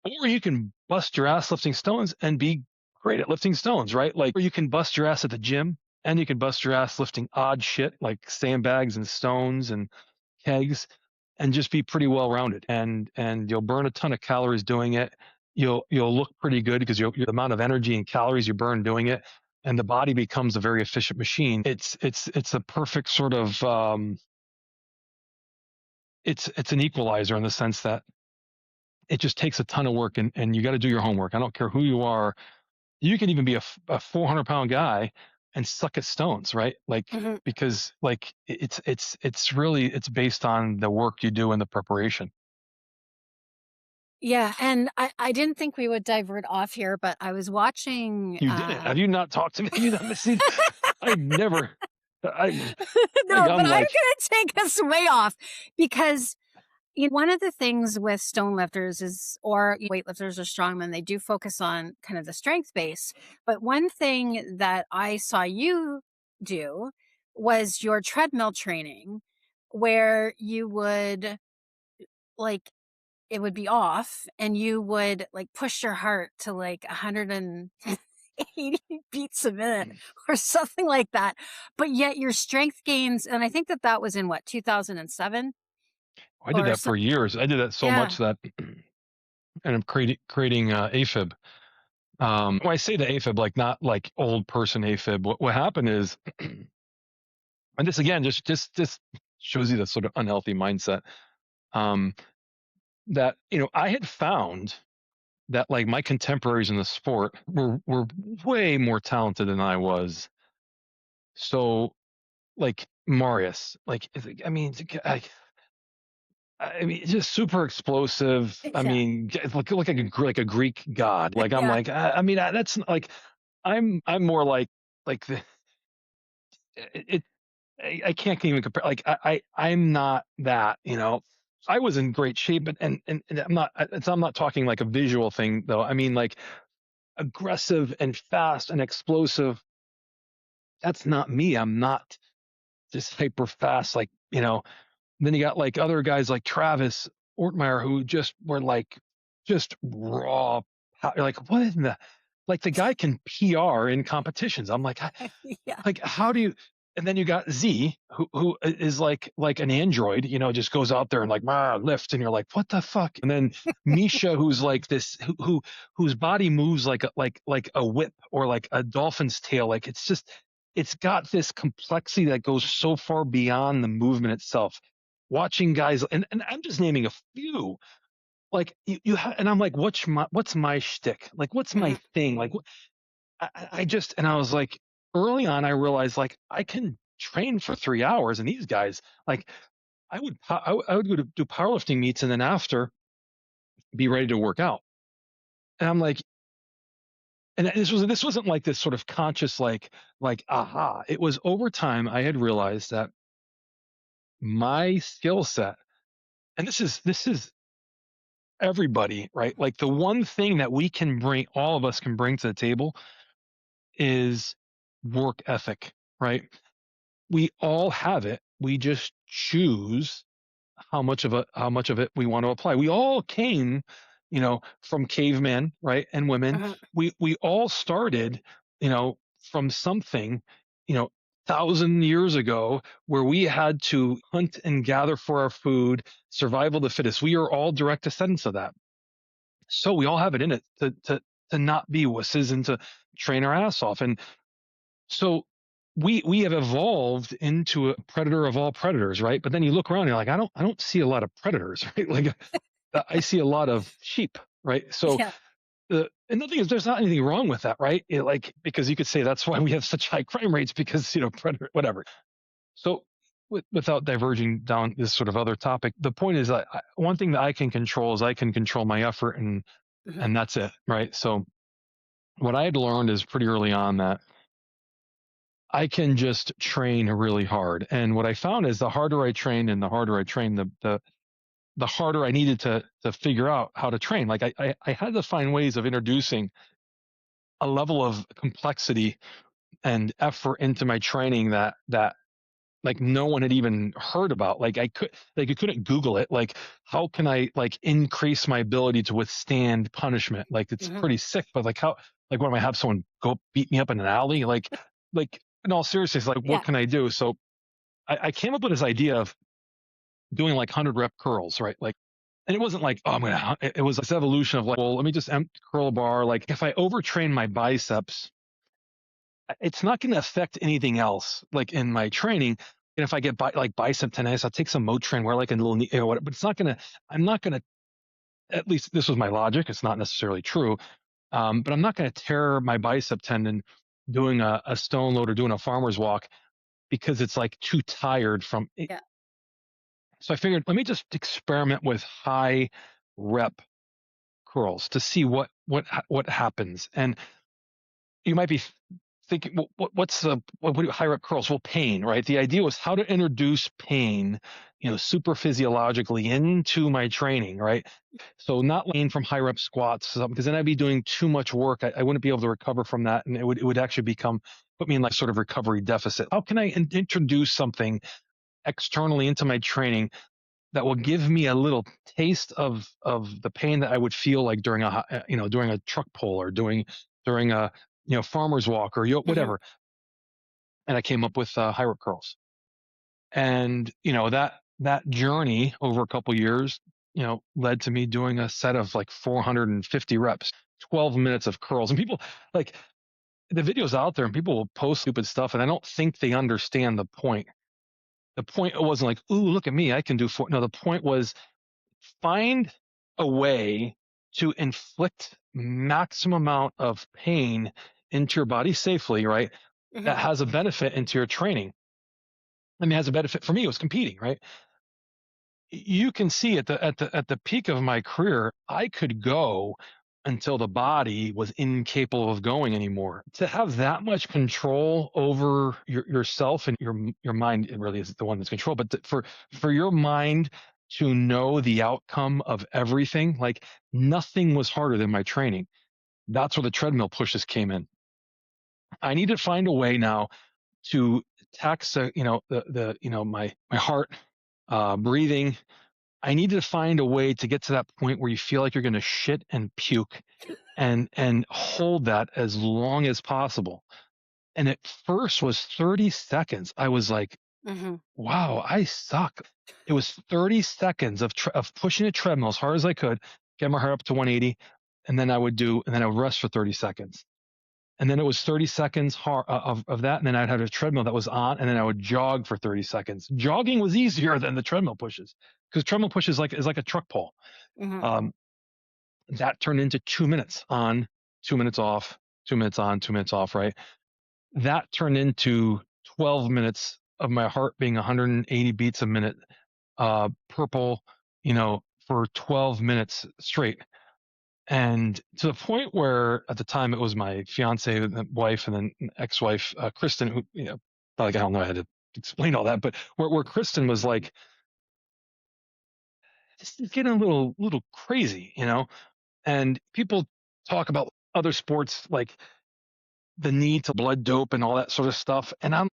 Or you can bust your ass lifting stones and be great at lifting stones, right? Like, or you can bust your ass at the gym, and you can bust your ass lifting odd shit like sandbags and stones and kegs, and just be pretty well rounded. And you'll burn a ton of calories doing it. You'll look pretty good because the amount of energy and calories you burn doing it, and the body becomes a very efficient machine. It's a perfect sort of, it's an equalizer in the sense that it just takes a ton of work, and you got to do your homework. I don't care who you are. You can even be a 400-pound guy and suck at stones, right? Like, Hmm. because like it's really, it's based on the work you do and the preparation. Yeah. And I didn't think we would divert off here, but I was watching. You did it. Have you not talked to me? Have you not seen? I never. I like No, but I'm I'm going like, to take us way off because one of the things with stone lifters is, or weightlifters or strongmen, they do focus on kind of the strength base. But one thing that I saw you do was your treadmill training, where you would like, it would be off and you would like push your heart to like 180 beats a minute or something like that. But yet your strength gains, and I think that that was in what, 2007 I did or that so. for years. I did that so Yeah. much that, and I'm creating AFib. When I say the AFib, like not like old person AFib, what happened is And this again, just shows you the sort of unhealthy mindset. Um, that, I had found that like my contemporaries in the sport were way more talented than I was. So like Marius, like, I, I mean, just super explosive. I Yeah. mean, look like a Greek god. Like I'm Yeah. like, that's like, I'm more like the it. I can't even compare. Like I'm not that. I was in great shape, but and I'm not talking like a visual thing though. I mean like aggressive and fast and explosive. That's not me. I'm not just hyper fast. Like then you got like other guys like Travis Ortmeyer who just were like just raw. Like what in the like the guy can PR in competitions. I'm like, Yeah. how do you? And then you got Z who is like an android, just goes out there and like lift, and you're like, what the fuck? And then Misha, who's like this, whose body moves like a whip or like a dolphin's tail. Like it's got this complexity that goes so far beyond the movement itself. Watching guys, and I'm just naming a few. Like and I'm like, what's my shtick? Like, what's my Mhm. thing? Like, I just, and I was like, early on, I realized like I can train for 3 hours, and these guys, like, I would go to do powerlifting meets, and then after be ready to work out. And I'm like, and this wasn't like this sort of conscious like aha. It was over time I had realized that my skill set, and this is everybody, right? Like the one thing that we can bring, all of us can bring to the table is work ethic, right? We all have it. We just choose how much of it we want to apply. We all came, from cavemen, right? And women. Mhm. We all started, from something, 1,000 years ago where we had to hunt and gather for our food, survival of the fittest. We are all direct descendants of that. So we all have it in it to not be wusses and to train our ass off. And so we have evolved into a predator of all predators, right? But then you look around, and you're like, I don't see a lot of predators, right? Like I see a lot of sheep, right? So Yeah. and the thing is, there's not anything wrong with that, right? Like because you could say that's why we have such high crime rates because predator, whatever. So without diverging down this sort of other topic, the point is that one thing that I can control is I can control my effort, Mhm. and that's it, right? So what I had learned is pretty early on that I can just train really hard. And what I found is the harder I trained and the harder I trained, the harder I needed to figure out how to train. Like I had to find ways of introducing a level of complexity and effort into my training that like no one had even heard about. Like I couldn't Google it. Like how can I like increase my ability to withstand punishment? Like it's Mhm. pretty sick, but like how, like what am I have someone go beat me up in an alley? Like in all seriousness, like what Yeah. can I do? So I came up with this idea of doing like 100 rep curls, right? Like, and it wasn't like, oh, it was this evolution of like, well, let me just curl a bar. Like if I overtrain my biceps, it's not going to affect anything else like in my training. And if I get like bicep tendonitis, I'll take some Motrin, wear like a little, whatever, but I'm not going to, at least this was my logic. It's not necessarily true. But I'm not going to tear my bicep tendon doing a stone load or doing a farmer's walk because it's like too tired from it. Yeah. So I figured, let me just experiment with high rep curls to see what happens. And you might be thinking, well, what's the what do high rep curls? Well, pain, right? The idea was how to introduce pain, super physiologically into my training, right? So not pain from high rep squats, because then I'd be doing too much work. I wouldn't be able to recover from that, and it would actually put me in like sort of recovery deficit. How can I introduce something externally into my training that will give me a little taste of the pain that I would feel like during a truck pull or during a farmer's walk or Mhm. whatever. And I came up with high rep curls, and that journey over a couple years, led to me doing a set of like 450 reps, 12 minutes of curls, and people like the videos out there, and people will post stupid stuff, and I don't think they understand the point. The point wasn't like, ooh, look at me, I can do 4. No, the point was find a way to inflict maximum amount of pain into your body safely, right? That Mhm. has a benefit into your training. I mean, has a benefit for me. It was competing, right? You can see at the peak of my career, I could go until the body was incapable of going anymore. To have that much control over yourself and your mind, it really is the one that's control. But for your mind to know the outcome of everything, like nothing was harder than my training. That's where the treadmill pushes came in. I need to find a way now to tax, my heart, breathing. I need to find a way to get to that point where you feel like you're going to shit and puke and hold that as long as possible. And at first was 30 seconds. I was like, Mhm. wow, I suck. It was 30 seconds of pushing a treadmill as hard as I could, get my heart up to 180, and then I would rest for 30 seconds. And then it was 30 seconds of that. And then I'd have a treadmill that was on, and then I would jog for 30 seconds. Jogging was easier than the treadmill pushes because treadmill pushes is like a truck pull. Mhm. Um, that turned into 2 minutes on, 2 minutes off, 2 minutes on, 2 minutes off, right? That turned into 12 minutes of my heart being 180 beats a minute, purple, for 12 minutes straight. And to the point where at the time it was my fiance, wife, and then ex-wife, Kristen, who, like, I don't know how to explain all that, but where Kristen was like, this is getting a little crazy, and people talk about other sports, like the need to blood dope and all that sort of stuff. And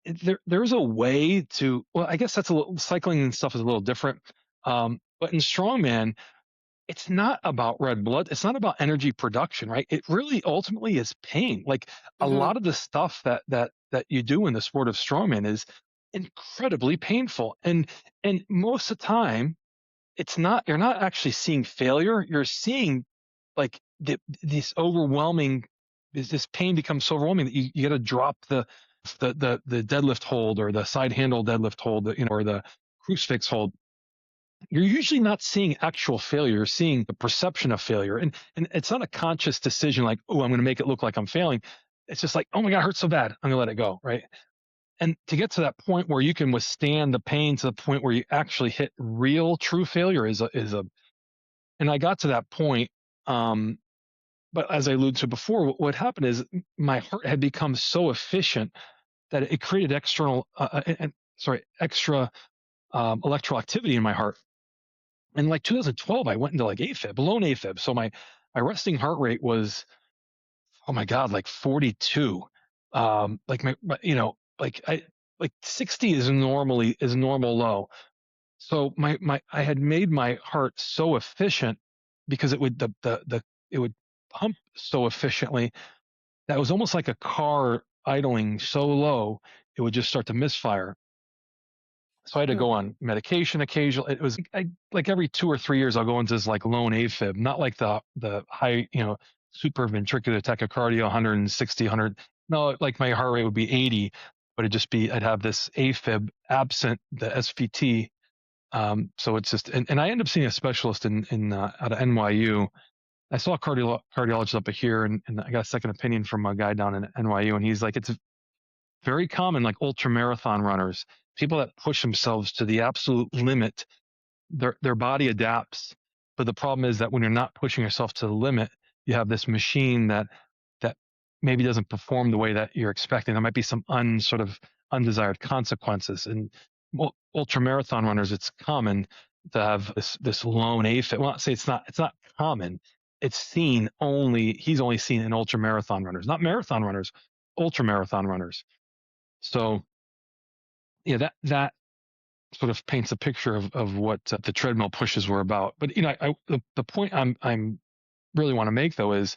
there's a way to, well, I guess that's a little, cycling and stuff is a little different. But in strongman, it's not about red blood. It's not about energy production, right? It really ultimately is pain. Like a Mhm. lot of the stuff that you do in the sport of strongman is incredibly painful. And most of the time, you're not actually seeing failure. You're seeing like this overwhelming, this pain becomes so overwhelming that you got to drop the deadlift hold or the side handle deadlift hold, or the crucifix hold. You're usually not seeing actual failure. You're seeing the perception of failure. And it's not a conscious decision like, oh, I'm going to make it look like I'm failing. It's just like, oh my God, it hurts so bad. I'm going to let it go. Right. And to get to that point where you can withstand the pain to the point where you actually hit real true failure and I got to that point. But as I alluded to before, what happened is my heart had become so efficient that it created extra electrical activity in my heart. In like 2012, I went into like AFib, below AFib. So my resting heart rate was, oh my God, like 42. Like like 60 is normal low. So I had made my heart so efficient because it would pump so efficiently that was almost like a car idling so low it would just start to misfire. So I had to go Mhm. on medication occasionally. It was like every 2 or 3 years I'll go into this like lone AFib, not like the high, supraventricular tachycardia, 160, 100. No, like my heart rate would be 80, but I'd have this AFib absent the SVT. So it's just, and I end up seeing a specialist in out of NYU. I saw a cardiologist up here, and I got a second opinion from a guy down in NYU, and he's like, it's very common, like ultra marathon runners, people that push themselves to the absolute limit, their body adapts. But the problem is that when you're not pushing yourself to the limit, you have this machine that maybe doesn't perform the way that you're expecting. There might be some sort of undesired consequences. And ultra marathon runners, it's common to have this lone AFib. Well, I'll say it's not common. It's he's only seen in ultra marathon runners, not marathon runners, ultra marathon runners. So yeah, that sort of paints a picture of what the treadmill pushes were about. But the point I'm really want to make though is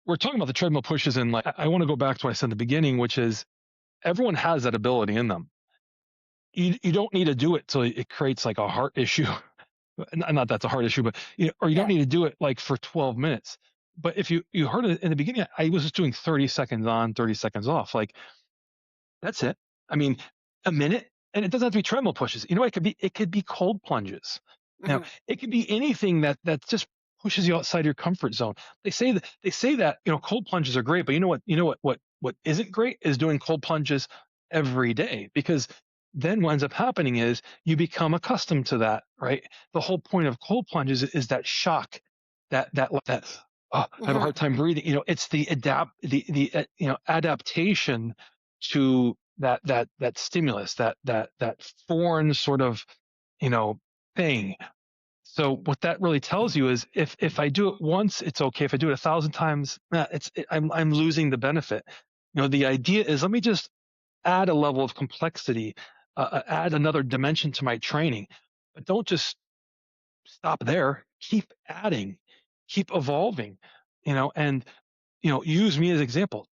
we're talking about the treadmill pushes, and like I want to go back to what I said in the beginning, which is everyone has that ability in them. You don't need to do it till it creates like a heart issue. Not that's a heart issue, but or you don't Yeah. need to do it like for 12 minutes. But if you heard it in the beginning, I was just doing 30 seconds on, 30 seconds off. Like that's it. I mean, a minute And it doesn't have to be treadmill pushes. You know, it could be cold plunges. Now, Hmm. it could be anything that just pushes you outside your comfort zone. They say that, cold plunges are great, but what isn't great is doing cold plunges every day, because then what ends up happening is you become accustomed to that, right? The whole point of cold plunges is that shock, that oh, I have a Hmm. hard time breathing. It's the adaptation to that stimulus, that foreign sort of thing. So what that really tells you is, if I do it once, it's okay. If I do it 1,000 times, I'm losing the benefit. The idea is, let me just add a level of complexity, add another dimension to my training, but don't just stop there. Keep adding, keep evolving, and use me as an example.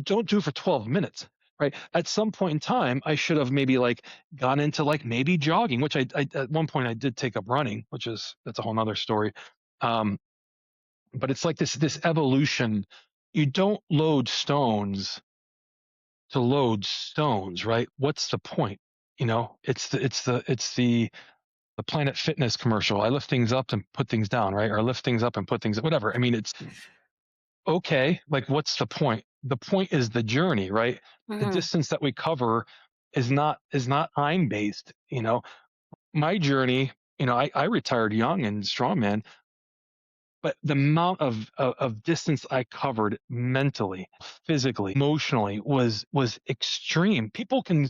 Don't do it for 12 minutes, right? At some point in time, I should have maybe like gone into like maybe jogging, which I at one point I did take up running, that's a whole nother story. Um, but it's like this evolution. You don't load stones to load stones, right? What's the point? It's the Planet Fitness commercial. I lift things up and put things down, right? Or I lift things up and put things, whatever. I mean, it's okay. Like, what's the point? The point is the journey, right? The Hmm. distance that we cover is not time based. My journey. I retired young and strong, man, but the amount of distance I covered mentally, physically, emotionally was extreme. People can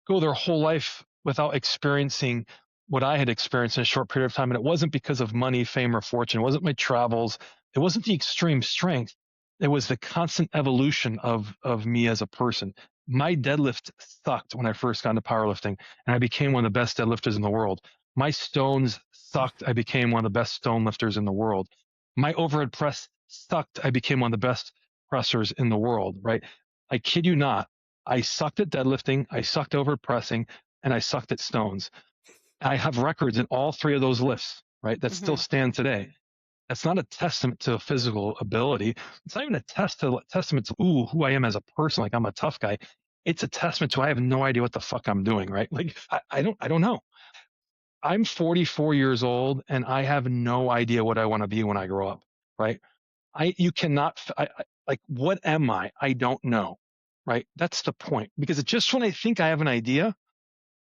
go their whole life without experiencing what I had experienced in a short period of time. And it wasn't because of money, fame, or fortune. It wasn't my travels. It wasn't the extreme strength. It was the constant evolution of me as a person. My deadlift sucked when I first got into powerlifting, and I became one of the best deadlifters in the world. My stones sucked. I became one of the best stone lifters in the world. My overhead press sucked. I became one of the best pressers in the world, right? I kid you not. I sucked at deadlifting, I sucked over pressing, and I sucked at stones. I have records in all three of those lifts, right? That still Hmm. stand today. That's not a testament to physical ability. It's not even a testament to who I am as a person. Like, I'm a tough guy. It's a testament to, I have no idea what the fuck I'm doing, right? Like, I don't know. I'm 44 years old and I have no idea what I want to be when I grow up, right? You cannot, like, what am I? I don't know, right? That's the point. Because just when I think I have an idea,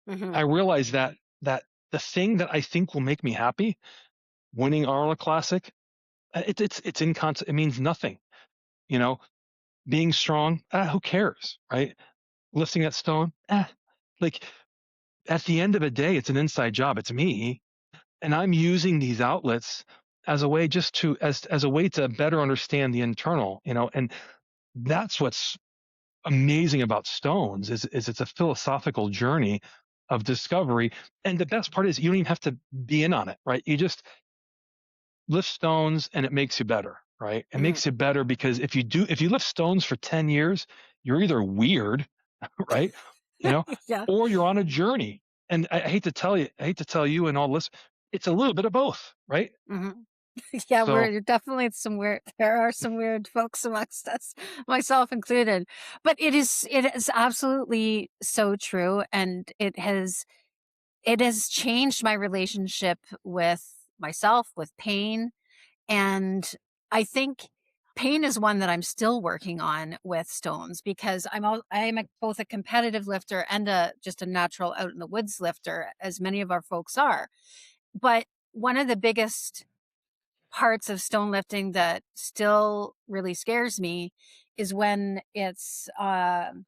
Hmm. I realize that the thing that I think will make me happy, winning Arnold Classic, it's it means nothing. You know, being strong, who cares, right? Lifting that stone, like, at the end of the day, it's an inside job. It's me, and I'm using these outlets as a way, just to as a way to better understand the internal, and that's what's amazing about stones, is it's a philosophical journey of discovery. And the best part is, you don't even have to be in on it, right? You just lift stones and it makes you better, right? It Hmm. makes you better, because if you lift stones for 10 years, you're either weird, right? You know, Yeah. or you're on a journey. And I hate to tell you and all this, it's a little bit of both, right? Hmm. Yeah, So we're definitely some weird. There are some weird folks amongst us, myself included. But it is absolutely so true, and it has changed my relationship with myself, with pain, and I think pain is one that I'm still working on with stones, because both a competitive lifter and just a natural out in the woods lifter, as many of our folks are. But one of the biggest parts of stone lifting that still really scares me is when I'm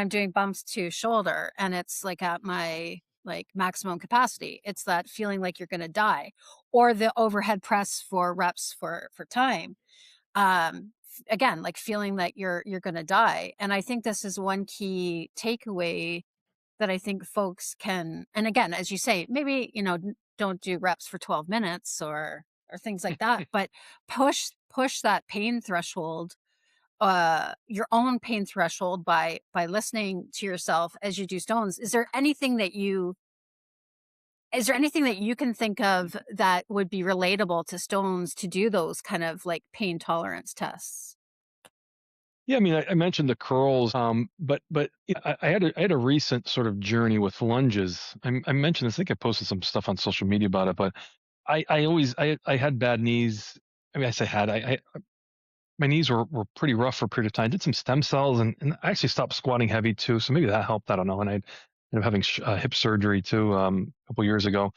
doing bumps to shoulder and it's like at my like maximum capacity. It's that feeling like you're going to die, or the overhead press for reps for time. Again, like feeling that you're going to die. And I think this is one key takeaway that I think folks can, and again, as you say, maybe, don't do reps for 12 minutes or things like that, but push that pain threshold, your own pain threshold by listening to yourself as you do stones. Is there anything that you can think of that would be relatable to stones to do those kind of like pain tolerance tests? Yeah, I mean, I mentioned the curls, but yeah, I had a recent sort of journey with lunges. I mentioned this. I think I posted some stuff on social media about it, but I had bad knees. I mean, I say had I my knees were pretty rough for a period of time. I did some stem cells, and I actually stopped squatting heavy too. So maybe that helped. I don't know. And I ended up having hip surgery too a couple years ago.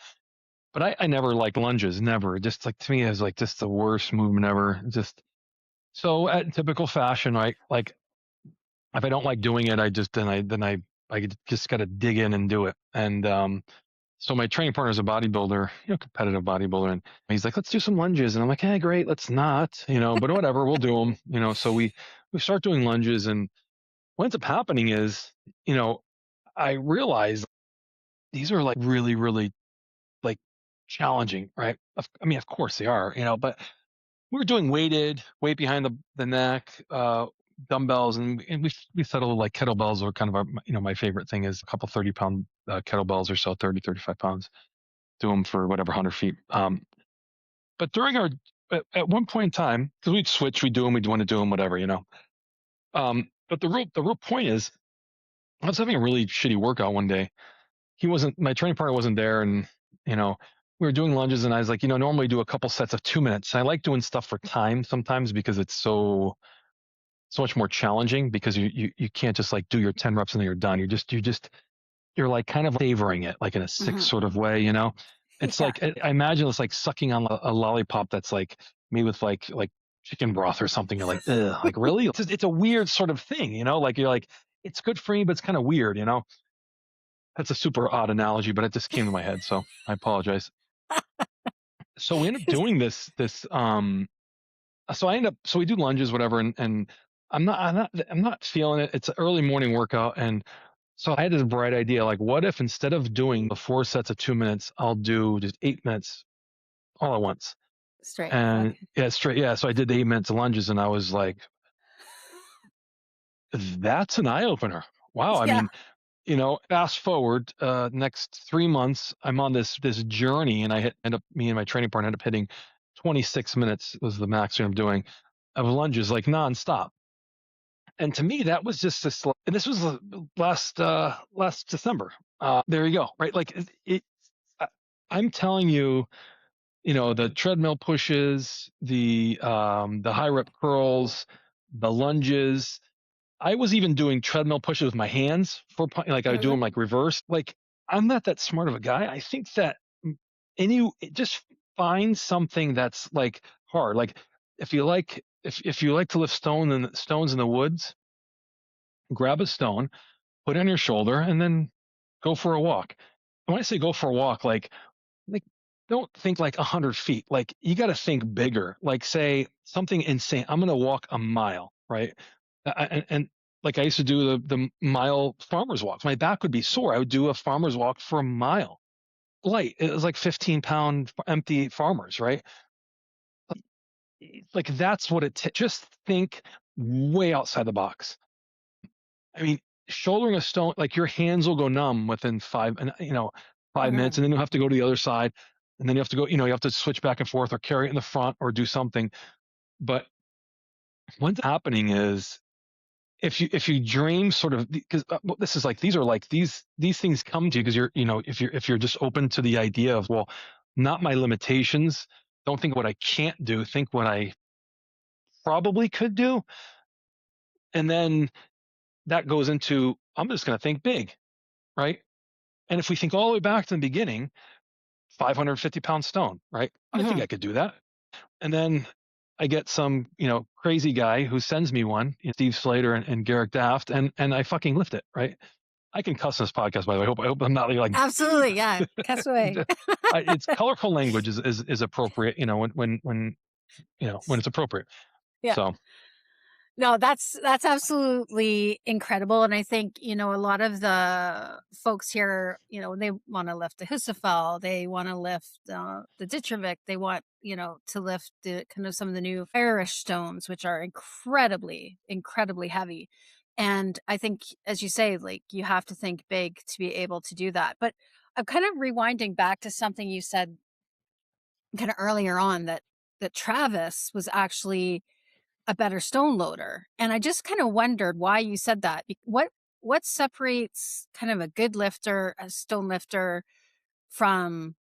But I never liked lunges. Never. Just like to me, it was like just the worst movement ever. Just so at typical fashion, right? Like if I don't like doing it, I just I just got to dig in and do it. And so my training partner is a bodybuilder, competitive bodybuilder, and he's like, "Let's do some lunges," and I'm like, "Hey, great, let's not, but whatever, we'll do them." So we start doing lunges, and what ends up happening is, you know, I realize these are like really, really like challenging, right? I mean, of course they are, but we were doing weight behind the neck, dumbbells, and we settled like kettlebells are kind of my favorite thing is a couple 30-pound kettlebells or so, 35 pounds. Do them for whatever 100 feet. But during at one point in time, because we'd switch, we'd do them, we'd want to do them, whatever. But the real point is, I was having a really shitty workout one day. My training partner wasn't there, and you know, we were doing lunges, and I was like, normally do a couple sets of 2 minutes. I like doing stuff for time sometimes because it's so much more challenging because you can't just like do your 10 reps and then you're done. You're like kind of savoring it like in a sick Hmm. sort of way. It's Yeah. like I imagine it's like sucking on a lollipop that's like made with like chicken broth or something. You're like, ugh, like really? It's a weird sort of thing. Like you're like, it's good for me, but it's kind of weird. That's a super odd analogy, but it just came to my head, so I apologize. So we end up doing so we do lunges, whatever, and I'm not feeling it. It's an early morning workout, and so I had this bright idea, like, what if instead of doing the 4 sets of 2 minutes, I'll do just 8 minutes all at once? Straight. And Okay. yeah, straight, yeah. So I did the 8 minutes of lunges, and I was like, that's an eye opener. Wow. I Yeah. mean, fast forward, next 3 months, I'm on this journey, and me and my training partner end up hitting 26 minutes was the maximum I'm doing of lunges, like nonstop. And to me, that was just this. And this was last December. There you go, right? Like I- I'm telling you, the treadmill pushes, the high rep curls, the lunges. I was even doing treadmill pushes with my hands like I would do them like reverse. Like I'm not that smart of a guy. I think that just find something that's like hard. Like if you like to lift stones in the woods, grab a stone, put it on your shoulder, and then go for a walk. And when I say go for a walk, like don't think like 100 feet. Like you got to think bigger. Like say something insane. I'm gonna walk a mile, right? And like I used to do the mile farmers walks. My back would be sore. I would do a farmers walk for a mile. Light. It was like 15-pound empty farmers, right? Like that's what just think way outside the box. I mean, shouldering a stone, like your hands will go numb within 5 minutes, Hmm. and then you'll have to go to the other side, and then you have to go, you have to switch back and forth or carry it in the front or do something. But what's happening is if you dream sort of because this is like these things come to you because if you're just open to the idea of, well, not my limitations, don't think what I can't do, think what I probably could do, and then that goes into, I'm just going to think big, right? And if we think all the way back to the beginning, 550-pound stone, right? I think Hmm. I could do that. And then I get some, crazy guy who sends me one, Steve Slater and Garrick Daft, and I fucking lift it, right? I can cuss in this podcast, by the way. I hope I'm not like, Absolutely. Yeah. Cast away. it's colorful language is appropriate, when it's appropriate. Yeah. So No, that's absolutely incredible. And I think, a lot of the folks here, they want to lift the Husafel, they want to lift the Ditrovik, they want, to lift the kind of some of the new Irish stones, which are incredibly, incredibly heavy. And I think, as you say, like you have to think big to be able to do that. But I'm kind of rewinding back to something you said kind of earlier on that Travis was actually a better stone loader. And I just kind of wondered why you said that. What separates kind of a good lifter, a stone lifter, from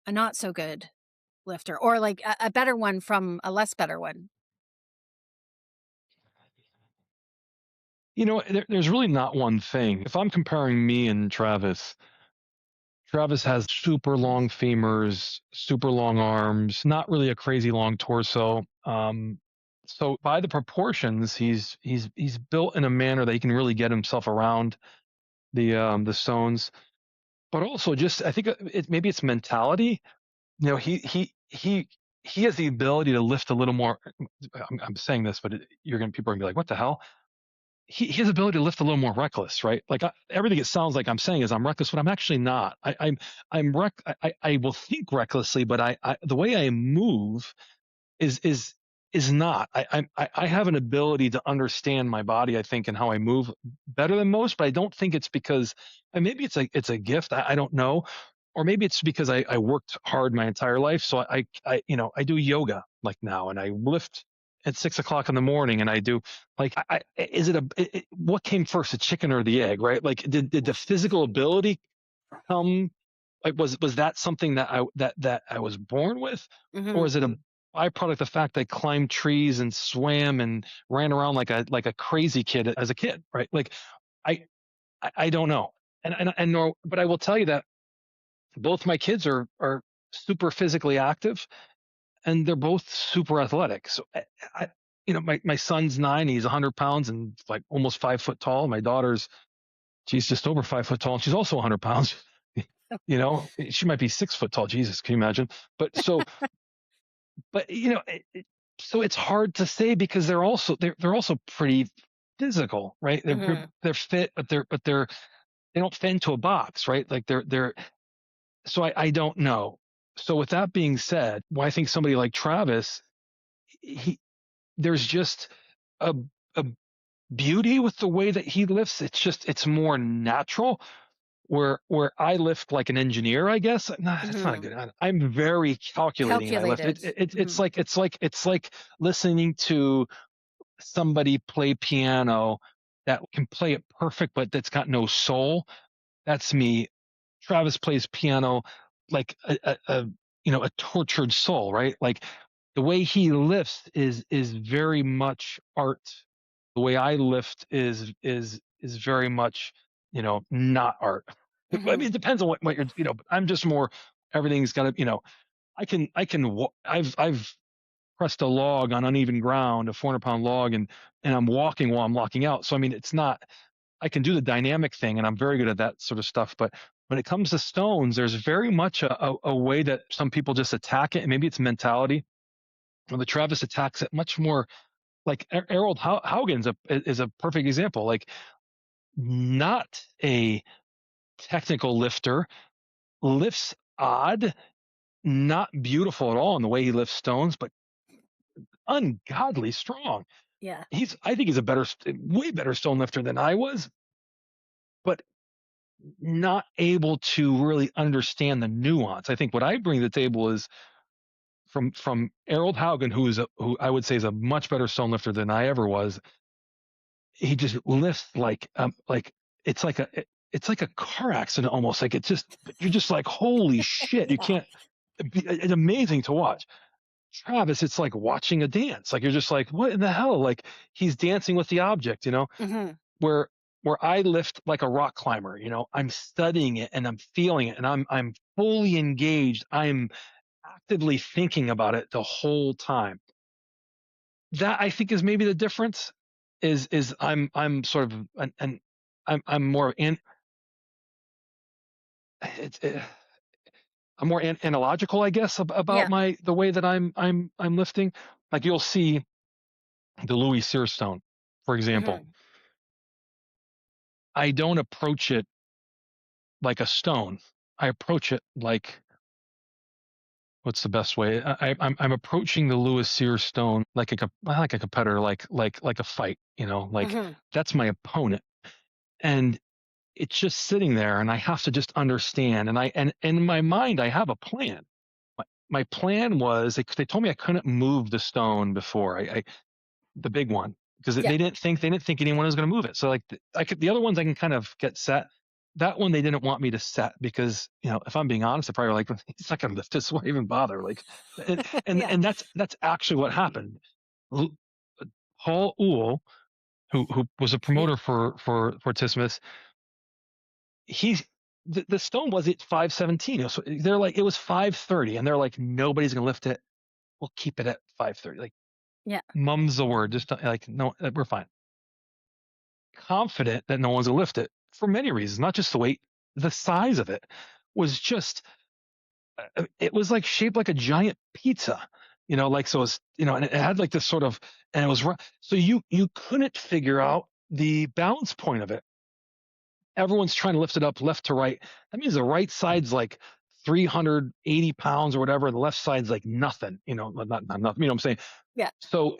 a not so good lifter, or like a better one from a less better one? There's really not one thing. If I'm comparing me and Travis has super long femurs, super long arms, not really a crazy long torso. So by the proportions, he's built in a manner that he can really get himself around the stones. But also, just I think maybe it's mentality. He has the ability to lift a little more. I'm saying this, but people are gonna be like, "What the hell?" His ability to lift a little more reckless, right? Like everything it sounds like I'm saying is I'm reckless, but I'm actually not. I will think recklessly, but the way I move is is is not. I have an ability to understand my body, I think, and how I move better than most, but I don't think it's because, and maybe it's a gift. I don't know, or maybe it's because I worked hard my entire life. So I do yoga like now, and I lift at 6 o'clock in the morning, and I do like is what came first, the chicken or the egg, right? Like did the physical ability come, like was that something that I was born with, or Hmm. is it a byproduct of the fact that I climbed trees and swam and ran around like a crazy kid as a kid, right? Like I I don't know, and nor, but I will tell you that both my kids are super physically active, and they're both super athletic. So my son's 9, he's 100 pounds and like almost 5 foot tall. My daughter's, she's just over 5 foot tall, and she's also 100 pounds. She might be 6 foot tall. Jesus, can you imagine? But so, but so it's hard to say because they're also pretty physical, right? Hmm. They're fit, but they don't fit into a box, right? Like they're so I don't know. So with that being said, well, I think somebody like Travis, he there's just a a beauty with the way that he lifts. It's more natural. Where I lift like an engineer, I guess. No, that's not Hmm. good. I'm very calculating, and I lift. Calculated. Hmm. It's like listening to somebody play piano that can play it perfect, but that's got no soul. That's me. Travis plays piano like a tortured soul, right? Like the way he lifts is very much art. The way I lift is very much, not art. I Hmm. mean, it depends on what but I'm just more, everything's got to, I've pressed a log on uneven ground, a 400-pound log, and I'm walking while I'm locking out. So I mean, it's not, I can do the dynamic thing, and I'm very good at that sort of stuff. But when it comes to stones, there's very much a way that some people just attack it, and maybe it's mentality. Well, the Travis attacks it much more like Errol Haugen's is a perfect example. Like not a technical lifter, lifts odd, not beautiful at all in the way he lifts stones, but ungodly strong. Yeah. I think he's way better stone lifter than I was, but not able to really understand the nuance. I think what I bring to the table is from Errol Haugen, who I would say is a much better stone lifter than I ever was. He just lifts like it's like a it's like a car accident almost. Like it's just, you're just like, holy shit, you Yeah. can't. It's amazing to watch. Travis, it's like watching a dance. Like you're just like, what in the hell? Like he's dancing with the object. Hmm. Where where I lift like a rock climber, I'm studying it and I'm feeling it and I'm fully engaged. I'm actively thinking about it the whole time. That I think is maybe the difference. Is I'm sort of an I'm more in it's I'm more analogical, I guess, about Yeah. the way that I'm lifting. Like you'll see the Louis Cyr Stone, for example. Hmm. I don't approach it like a stone. I approach it like, what's the best way? I'm approaching the Louis Cyr Stone like a competitor, like a fight. Like Hmm. that's my opponent, and it's just sitting there, and I have to just understand. And in my mind, I have a plan. My plan was, they told me I couldn't move the stone before. the big one, because Yeah. they didn't think anyone was going to move it. So like the other ones I can kind of get set. That one they didn't want me to set because, if I'm being honest, they probably were like, he's not going to lift this. Why even bother? Like, Yeah. and that's actually what happened. Paul Uhl, who was a Yeah. promoter for Tismus, he's the stone was at 517. So they're like, it was 530, and they're like, nobody's gonna lift it. We'll keep it at 530. Like, Yeah. mum's the word. Just like, no, we're fine. Confident that no one's gonna lift it for many reasons, not just the weight. The size of it was just, it was like shaped like a giant pizza. Like, so it's, and it had like this sort of, and it was so you couldn't figure out the balance point of it. Everyone's trying to lift it up left to right. That means the right side's like 380 pounds or whatever, and the left side's like nothing. Not nothing. You know what I'm saying? Yeah. So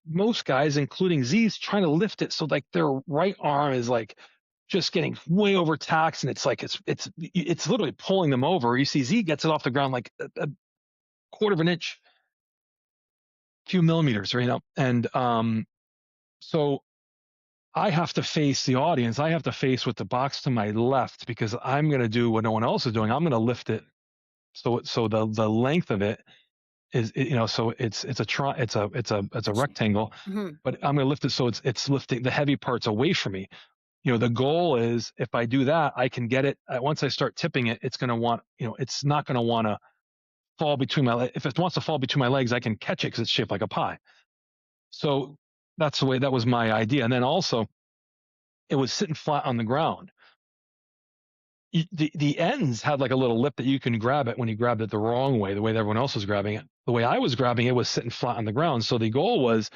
most guys, including Z's, trying to lift it so like their right arm is like just getting way overtaxed, and it's like it's literally pulling them over. You see Z gets it off the ground like a quarter of an inch, few millimeters, and so I have to face the audience. I have to face with the box to my left because I'm going to do what no one else is doing. I'm going to lift it. So the length of it is, so it's a rectangle, Mm-hmm. but I'm going to lift it. So it's lifting the heavy parts away from me. The goal is if I do that, I can get it. Once I start tipping it, it's going to want, it's not going to want to fall between my legs. If it wants to fall between my legs, I can catch it because it's shaped like a pie. So that was my idea. And then also, it was sitting flat on the ground. The ends had like a little lip that you can grab it when you grabbed it the wrong way, the way that everyone else was grabbing it. The way I was grabbing it was sitting flat on the ground. So the goal was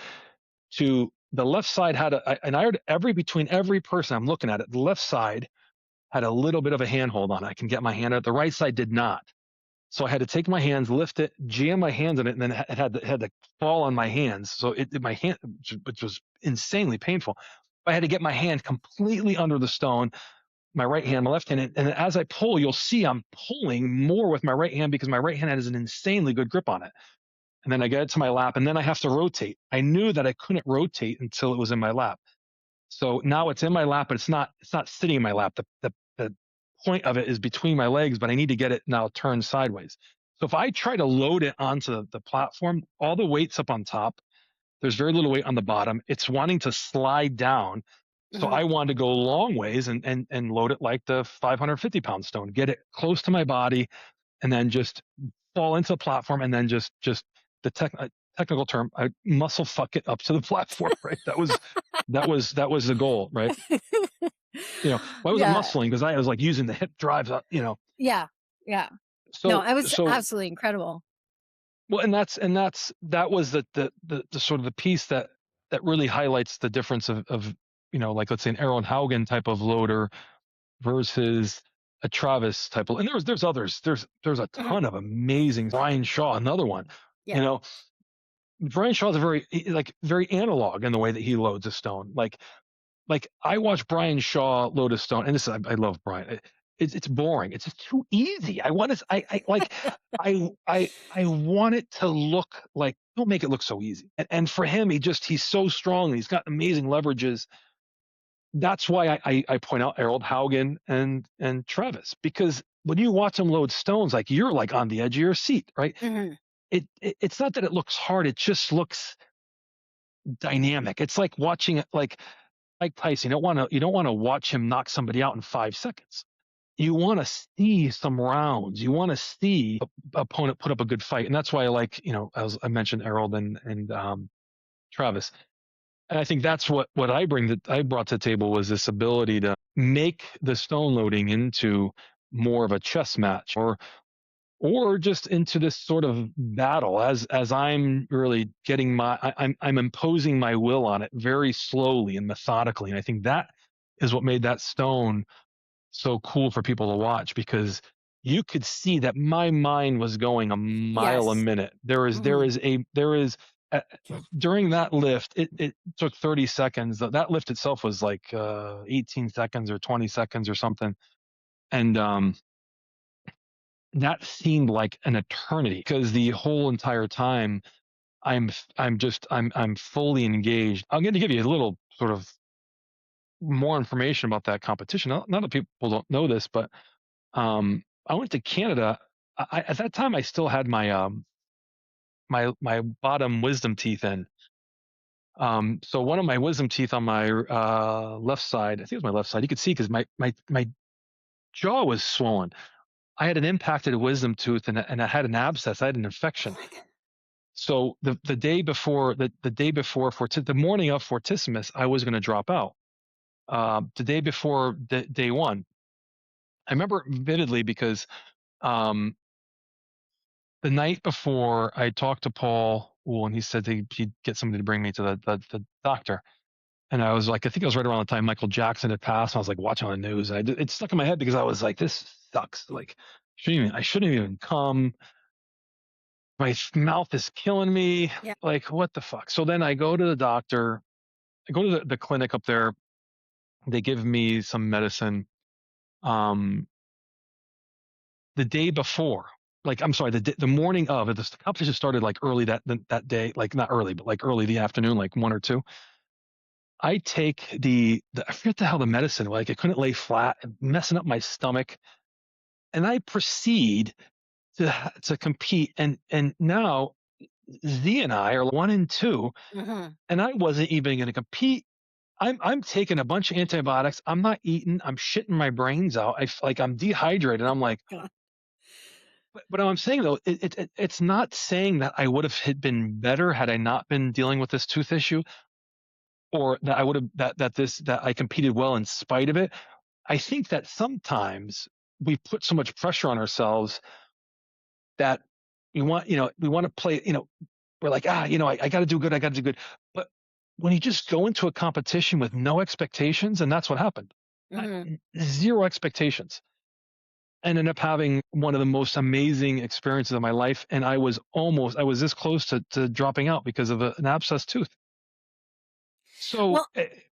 the left side had and I heard between every person I'm looking at it, the left side had a little bit of a handhold on it. I can get my hand out. The right side did not. So I had to take my hands, lift it, jam my hands in it, and then it had to fall on my hands. So my hand, which was insanely painful. I had to get my hand completely under the stone, my right hand, my left hand, and as I pull, you'll see I'm pulling more with my right hand because my right hand has an insanely good grip on it. And then I get it to my lap, and then I have to rotate. I knew that I couldn't rotate until it was in my lap. So now it's in my lap, but it's not sitting in my lap. The point of it is between my legs, but I need to get it now turned sideways. So if I try to load it onto the platform, all the weight's up on top. There's very little weight on the bottom. It's wanting to slide down. So Mm-hmm. I wanted to go long ways and load it like the 550-pound stone, get it close to my body, and then just fall into the platform, and then just the technical term, I muscle fuck it up to the platform. Right? That was the goal. Right? Well, I wasn't Yeah. muscling because I was like using the hip drives. Yeah. Yeah. No, So it was absolutely incredible. well, and that was the sort of the piece that really highlights the difference of like, let's say an Aaron Haugen type of loader versus a Travis type of, and there's others. There's a Mm-hmm. ton of amazing. Brian Shaw, another one. Yeah. Brian Shaw is very analog in the way that he loads a stone. Like I watch Brian Shaw load a stone, and I love Brian. It's boring. It's just too easy. I want to. I want it to look like. Don't make it look so easy. And for him, he's so strong. And he's got amazing leverages. That's why I point out Harold Haugen and Travis, because when you watch them load stones, like you're like on the edge of your seat, right? Mm-hmm. It's not that it looks hard. It just looks dynamic. It's like watching it like Mike Tyson. You don't want to watch him knock somebody out in 5 seconds. You want to see some rounds. You want to see a opponent put up a good fight, and that's why I like, as I mentioned, Harold and Travis. And I think that's what I brought to the table was this ability to make the stone loading into more of a chess match, or just into this sort of battle as I'm really getting I'm imposing my will on it very slowly and methodically. And I think that is what made that stone so cool for people to watch, because you could see that my mind was going a mile a Yes. minute. There is during that lift, it took 30 seconds. That lift itself was like 18 seconds or 20 seconds or something. And that seemed like an eternity, because the whole entire time I'm fully engaged. I'm going to give you a little sort of more information about that competition. Not that people don't know this, but I went to Canada. At that time, I still had my bottom wisdom teeth in. So one of my wisdom teeth on my left side, I think it was my left side, you could see because my jaw was swollen. I had an impacted wisdom tooth and I had an abscess. I had an infection. Oh my God. So the day before the day before the morning of Fortissimus, I was going to drop out. The day before day one, I remember vividly because um, the night before I talked to Paul, and he said he'd get somebody to bring me to the doctor. And I was like, I think it was right around the time Michael Jackson had passed. And I was like watching on the news. It stuck in my head because I was like, this sucks. Like, I shouldn't even come. My mouth is killing me. Yeah. Like, what the fuck? So then I go to the doctor. I go to the clinic up there. They give me some medicine. Um, the day before, like, I'm sorry, the morning of it, the competition started like early that day, like not early, but like early the afternoon, like 1 or 2. I take I forget the hell the medicine, like I couldn't lay flat, messing up my stomach. And I proceed to compete. And now Z and I are 1 and 2, Hmm. and I wasn't even going to compete. I'm taking a bunch of antibiotics. I'm not eating. I'm shitting my brains out. Like I'm dehydrated. I'm like, God. but I'm saying though, it's not saying that I would have been better had I not been dealing with this tooth issue, or that I would have that I competed well in spite of it. I think that sometimes we put so much pressure on ourselves that we want to play, we're like, I got to do good. I got to do good. But when you just go into a competition with no expectations, and that's what happened, I, Hmm. zero expectations, and ended up having one of the most amazing experiences of my life. And I was this close to dropping out because of an abscessed tooth. So Well,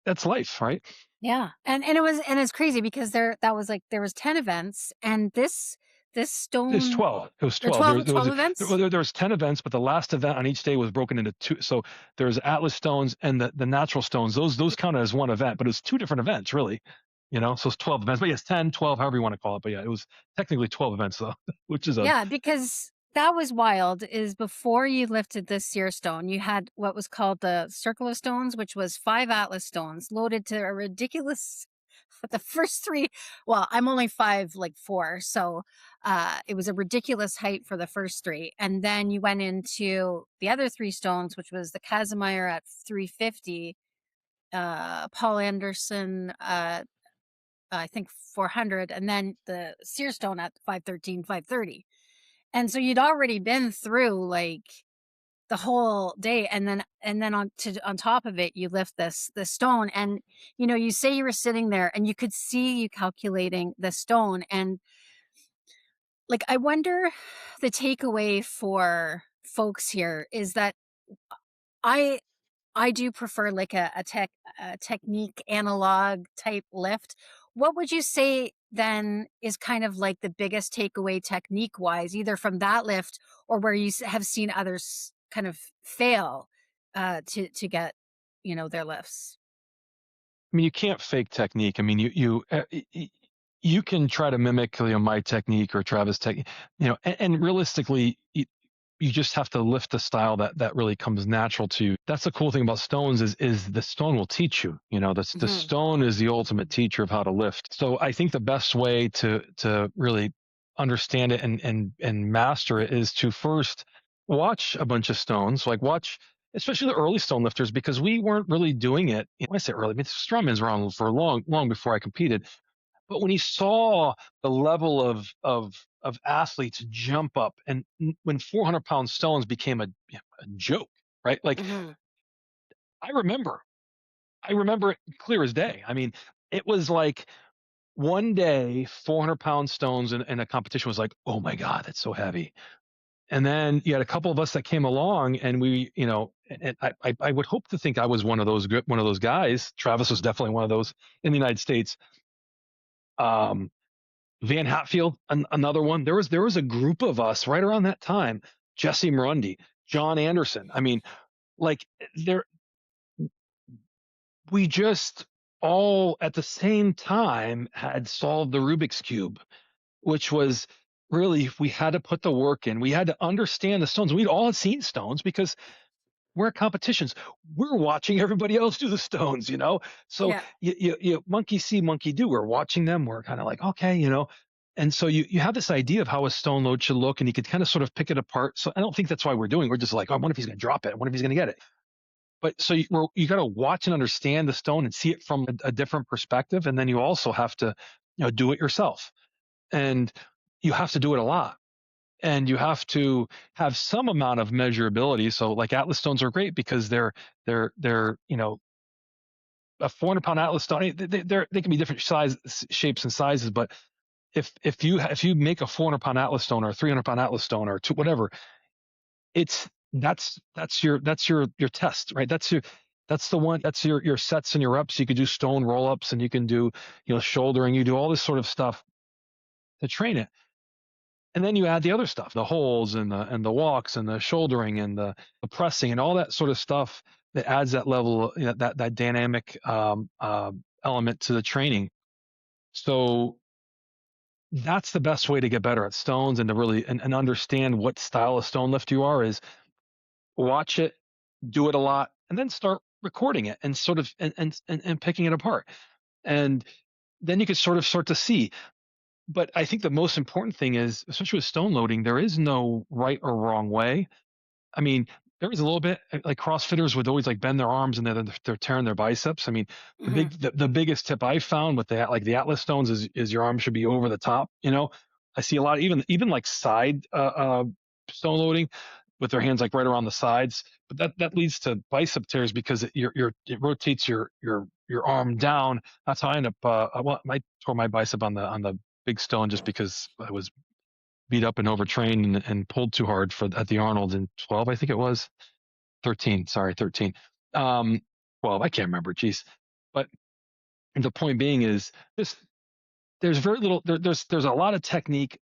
that's life, right? yeah. And it's crazy because there was 10 events, and this It's stone, 12. It was or 12. There, 12 events. there was 10 events, but the last event on each day was broken into 2. So there's Atlas stones and the natural stones. Those counted as one event, but it was 2 different events, really. So it's 12 events. But yes, 10, 12, however you want to call it. But yeah, it was technically 12 events, though, which is a. Yeah, because that was wild. Is before you lifted this seer stone, you had what was called the circle of stones, which was 5 atlas stones loaded to a ridiculous. The first 3, well, I'm only 5, like 4, so it was a ridiculous height for the first 3, and then you went into the other 3 stones, which was the Casimir at 350, Paul Anderson, I think 400, and then the seer stone at 513, 530. And so you'd already been through like the whole day, and then on top of it you lift this stone, and you say you were sitting there and you could see you calculating the stone, and like I wonder, the takeaway for folks here is that I I do prefer like a technique analog type lift. What would you say then is kind of like the biggest takeaway technique wise, either from that lift or where you have seen others kind of fail to get their lifts? I mean, you can't fake technique. I mean, you can try to mimic, my technique or Travis' technique, and realistically, you just have to lift the style that really comes natural to you. That's the cool thing about stones is the stone will teach you. The Hmm. stone is the ultimate teacher of how to lift. So I think the best way to really understand it and master it is to first watch a bunch of stones, like watch especially the early stone lifters, because we weren't really doing it. When I say early, I mean strongman's around for long before I competed. But when he saw the level of athletes jump up, and when 400-pound stones became a joke, right? Like Hmm. I remember, I remember it clear as day. I mean, it was like one day, 400-pound stones in a competition was like, oh my god, that's so heavy. And then you had a couple of us that came along, and we, and I would hope to think I was one of those guys. Travis was definitely one of those in the United States. Um, Van Hatfield, another one. There was a group of us right around that time. Jesse Murundi. John Anderson. I mean, like there, we just all at the same time had solved the Rubik's Cube, which was really, we had to put the work in. We had to understand the stones. We'd all seen stones because we're at competitions. We're watching everybody else do the stones, you know? So Yeah. you monkey see, monkey do. We're watching them. We're kind of like, okay, you know? And so you have this idea of how a stone load should look, and you could kind of sort of pick it apart. So I don't think that's why we're doing. We're just like, oh, I wonder if he's going to drop it. I wonder if he's going to get it. But so you got to watch and understand the stone and see it from a different perspective. And then you also have to, do it yourself. And you have to do it a lot. And you have to have some amount of measurability. So like Atlas stones are great because they're a 400-pound Atlas stone. They can be different shapes and sizes, but if you make a 400-pound Atlas stone or a 300-pound Atlas stone or two, whatever, it's that's your test, right? That's your sets and your reps. You could do stone roll ups, and you can do shouldering. You do all this sort of stuff to train it. And then you add the other stuff, the holes and the walks and the shouldering and the pressing and all that sort of stuff that adds that level, that dynamic element to the training. So that's the best way to get better at stones and to really and understand what style of stone lift you are is watch it, do it a lot, and then start recording it and sort of and picking it apart. And then you could sort of start to see. But I think the most important thing is, especially with stone loading, there is no right or wrong way. I mean, there is a little bit like CrossFitters would always like bend their arms and they're tearing their biceps. I mean, Hmm. the biggest tip I found with the Atlas stones is your arm should be over the top. I see a lot of even like side stone loading with their hands like right around the sides, but that leads to bicep tears because it rotates your arm down. That's how I end up. I tore my bicep on the big stone just because I was beat up and overtrained and pulled too hard at the Arnold in 12, I think it was 13. Sorry, 13. 12, I can't remember. Jeez. But the point being is this: there's very little. There's a lot of technique,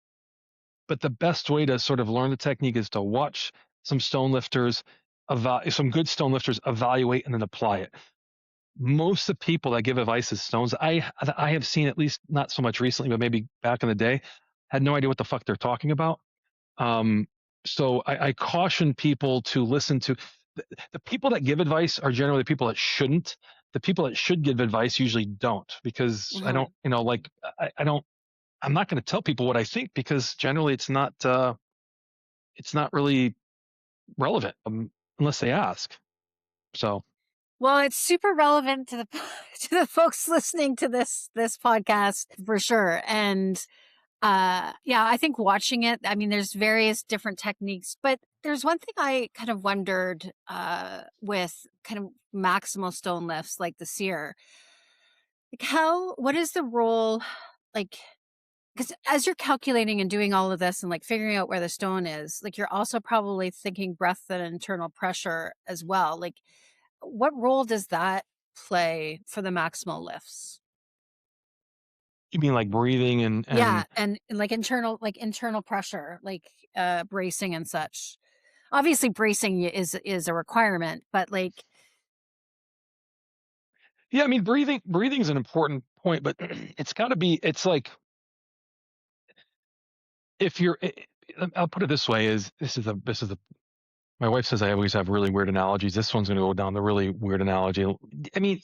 but the best way to sort of learn the technique is to watch some stone lifters, some good stone lifters evaluate and then apply it. Most of the people that give advice as stones, I have seen, at least not so much recently, but maybe back in the day, had no idea what the fuck they're talking about. Um, so I caution people to listen to the people that give advice are generally people that shouldn't. The people that should give advice usually don't, because I Hmm. don't, like I don't. I'm not going to tell people what I think because generally it's not really relevant unless they ask. So Well, it's super relevant to the to the folks listening to this podcast for sure. And yeah, I think watching it, I mean, there's various different techniques, but there's one thing I kind of wondered with kind of maximal stone lifts like the Cyr. Like what is the role, like, because as you're calculating and doing all of this and like figuring out where the stone is, like you're also probably thinking breath and internal pressure as well. Like, what role does that play for the maximal lifts? you mean like breathing Yeah, and and like internal pressure, like bracing and such. Obviously bracing is a requirement, but like yeah, I mean breathing is an important point, but it's got to be. It's like if you're. I'll put it this way: is this is a my wife says I always have really weird analogies. This one's going to go down the really weird analogy. I mean,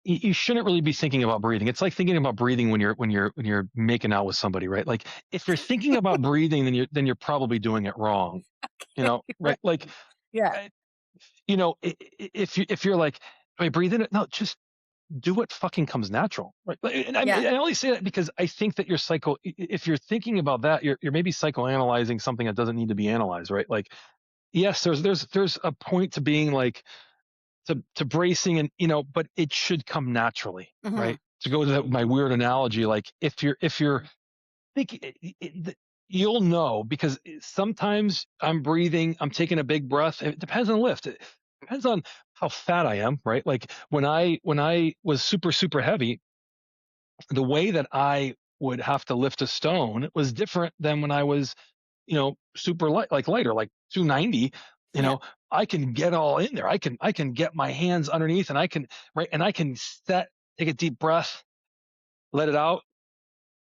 you shouldn't really be thinking about breathing. It's like thinking about breathing when you're making out with somebody, right? Like if you're thinking about breathing, then you're probably doing it wrong, right. right? Like, Yeah. uh, if you're like, I breathe in it, no, just do what fucking comes natural, right? And Yeah. I only say that because I think that if you're thinking about that, you're maybe psychoanalyzing something that doesn't need to be analyzed, right? Like, yes, there's a point to being like to bracing and but it should come naturally, Hmm. right? To go to my weird analogy, like if you're think you'll know because sometimes I'm breathing, I'm taking a big breath. It depends on the lift. It depends on how fat I am, right? Like when I was super heavy, the way that I would have to lift a stone was different than when I was super light, like lighter, like 290. You know, I can get all in there. I can get my hands underneath and I can, right. And I can take a deep breath, let it out,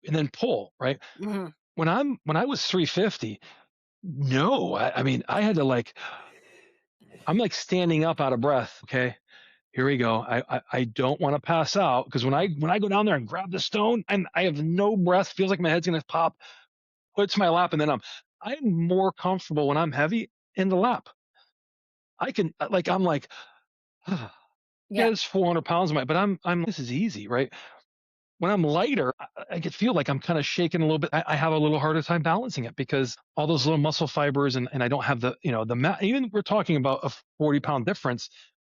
and then pull, right. Mhm. When I was 350, no, I mean, I had to I'm like standing up out of breath. Okay. Here we go. I don't want to pass out because when I go down there and grab the stone and I have no breath, feels like my head's gonna pop, puts my lap, and then I'm more comfortable when I'm heavy in the lap. I can I'm like, yeah, Yeah. it's 400 pounds, but I'm this is easy, right? When I'm lighter, I could feel like I'm kind of shaking a little bit. I have a little harder time balancing it because all those little muscle fibers and I don't have the, even we're talking about a 40-pound difference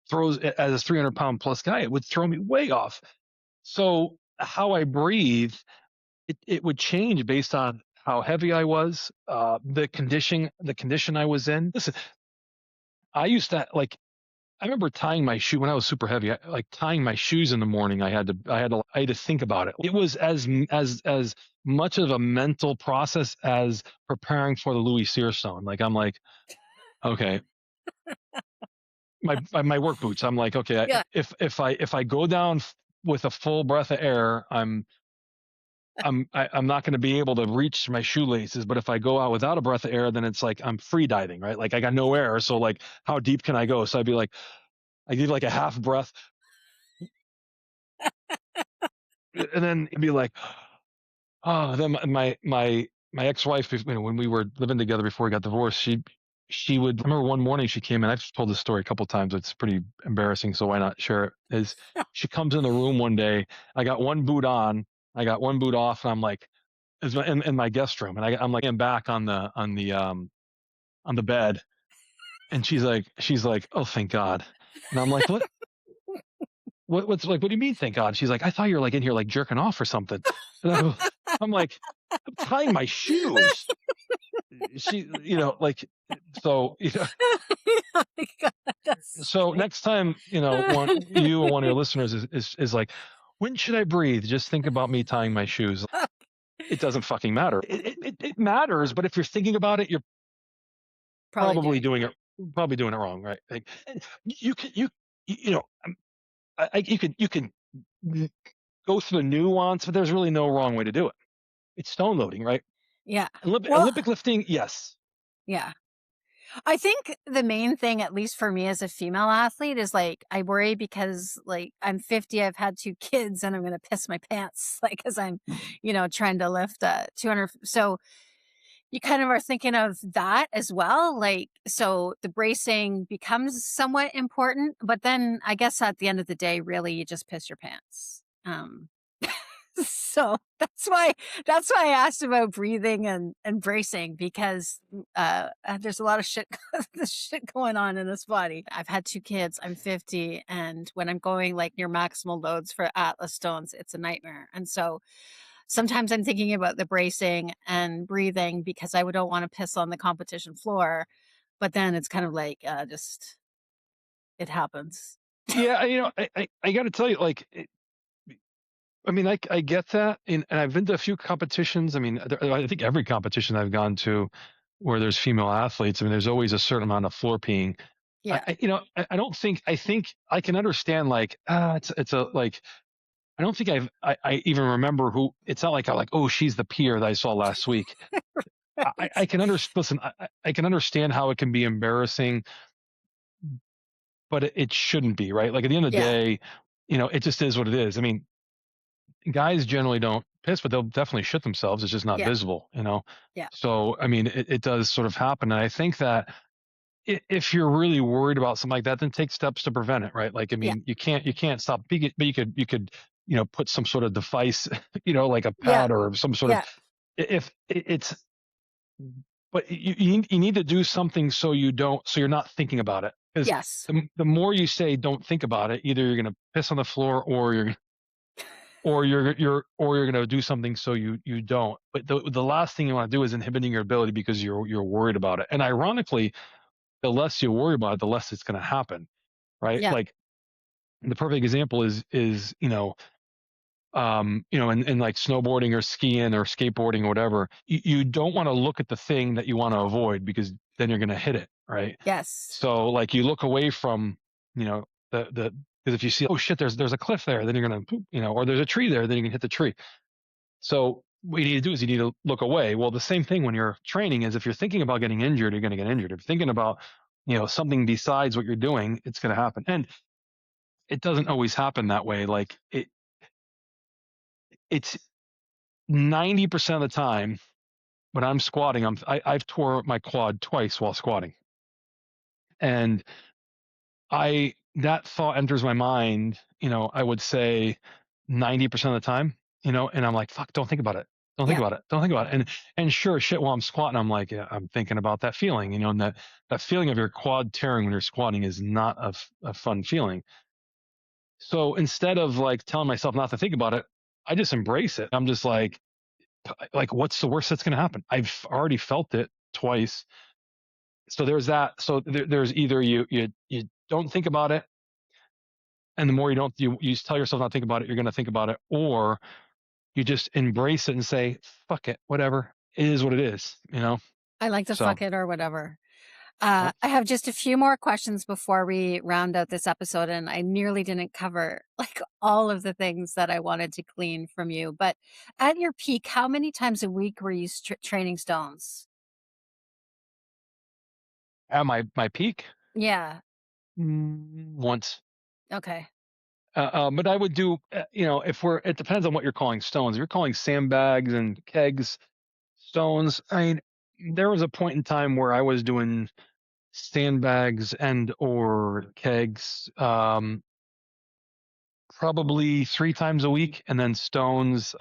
throws as a 300-pound plus guy, it would throw me way off. So how I breathe, it would change based on how heavy I was, the condition I was in. Listen, I used to I remember tying my shoe when I was super heavy. Like tying my shoes in the morning. I had to think about it. It was as much of a mental process as preparing for the Louis Cyr Stone. Like I'm like, okay, my work boots. I'm like, okay, Yeah. if I go down with a full breath of air, I'm not going to be able to reach my shoelaces. But if I go out without a breath of air, then it's like I'm free diving, right? Like I got no air, so like how deep can I go? So I'd be like, I give like a half breath and then it'd be like, oh, then my ex-wife, when we were living together before we got divorced, she would. I remember one morning she came in. I've told this story a couple of times. It's pretty embarrassing, so why not share it? Is she comes in the room one day? I got one boot on, I got one boot off, and I'm like, in my guest room, and I'm like, I'm back on the bed, and she's like, oh, thank God, and I'm like, what? What's like? What do you mean? Thank God. She's like, I thought you were like in here like jerking off or something. And I'm like, I'm tying my shoes. She, so Oh my God, that's so funny. next time, one you or one of your listeners is like, when should I breathe? Just think about me tying my shoes. It doesn't fucking matter. It matters, but if you're thinking about it, you're Probably probably doing doing it wrong, right? Like, you can you know you can go through the nuance, but there's really no wrong way to do it. It's stone loading, right? Yeah. Well, Olympic lifting, yes. yeah. I think the main thing, at least for me as a female athlete, is like I worry because like I'm 50, I've had 2 kids, and I'm gonna piss my pants like because I'm, trying to lift 200. So you kind of are thinking of that as well. Like, so the bracing becomes somewhat important, but then I guess at the end of the day, really, you just piss your pants. So that's why I asked about breathing and bracing because there's a lot of shit this shit going on in this body. I've had 2 kids. I'm 50, and when I'm going like near maximal loads for Atlas stones, it's a nightmare. And so sometimes I'm thinking about the bracing and breathing because I don't want to piss on the competition floor. But then it's kind of like just it happens. Yeah, I got to tell you, like, I mean, I get that, and I've been to a few competitions. I mean, I think every competition I've gone to where there's female athletes, I mean, there's always a certain amount of floor peeing. Yeah. I don't think I think I can understand like it's a like I don't think I even remember who. It's not like I like, oh, she's the peer that I saw last week. Right. I can listen. I can understand how it can be embarrassing, but it shouldn't be, right? Like at the end of the Yeah. day, it just is what it is. I mean, guys generally don't piss, but they'll definitely shit themselves. It's just not Yeah. visible. Yeah. So I mean, it does sort of happen, and I think that if you're really worried about something like that, then take steps to prevent it, right? Like, I Yeah. mean, you can't stop, but you could, put some sort of device, like a Yeah. pad or some sort of, Yeah. if it's, but you need to do something so you're not thinking about it. Because Yes. the more you say don't think about it, either you're going to piss on the floor or you're going to do something so you don't. But the last thing you want to do is inhibiting your ability because you're worried about it. And ironically, the less you worry about it, the less it's going to happen, right? Yeah. Like the perfect example is in like snowboarding or skiing or skateboarding or whatever, you don't want to look at the thing that you want to avoid because then you're going to hit it. right? Yes. So like you look away from, the because if you see, oh shit, there's a cliff there, then you're gonna, or there's a tree there, then you can hit the tree. So what you need to do is you need to look away. Well, the same thing when you're training is if you're thinking about getting injured, you're going to get injured. If you're thinking about, something besides what you're doing, it's going to happen. And it doesn't always happen that way. Like it's 90% of the time when I'm squatting, I've tore my quad twice while squatting. And that thought enters my mind, I would say 90% of the time, and I'm like, fuck, don't think about it. Don't think Yeah. about it. Don't think about it. And sure shit, while I'm squatting, I'm like, yeah, I'm thinking about that feeling, and that feeling of your quad tearing when you're squatting is not a fun feeling. So instead of like telling myself not to think about it, I just embrace it. I'm just like, what's the worst that's going to happen? I've already felt it twice. So there's that. So there's either you don't think about it, and the more you tell yourself not to think about it, you're going to think about it, or you just embrace it and say, fuck it, whatever, it is what it is. I like to So fuck it or whatever. yeah. I have just a few more questions before we round out this episode, and I nearly didn't cover like all of the things that I wanted to glean from you. But at your peak, how many times a week were you training stones? At my peak, Yeah. once. Okay. But I would do, it depends on what you're calling stones. If you're calling sandbags and kegs stones, I mean, there was a point in time where I was doing sandbags and or kegs, probably 3 times a week, and then stones,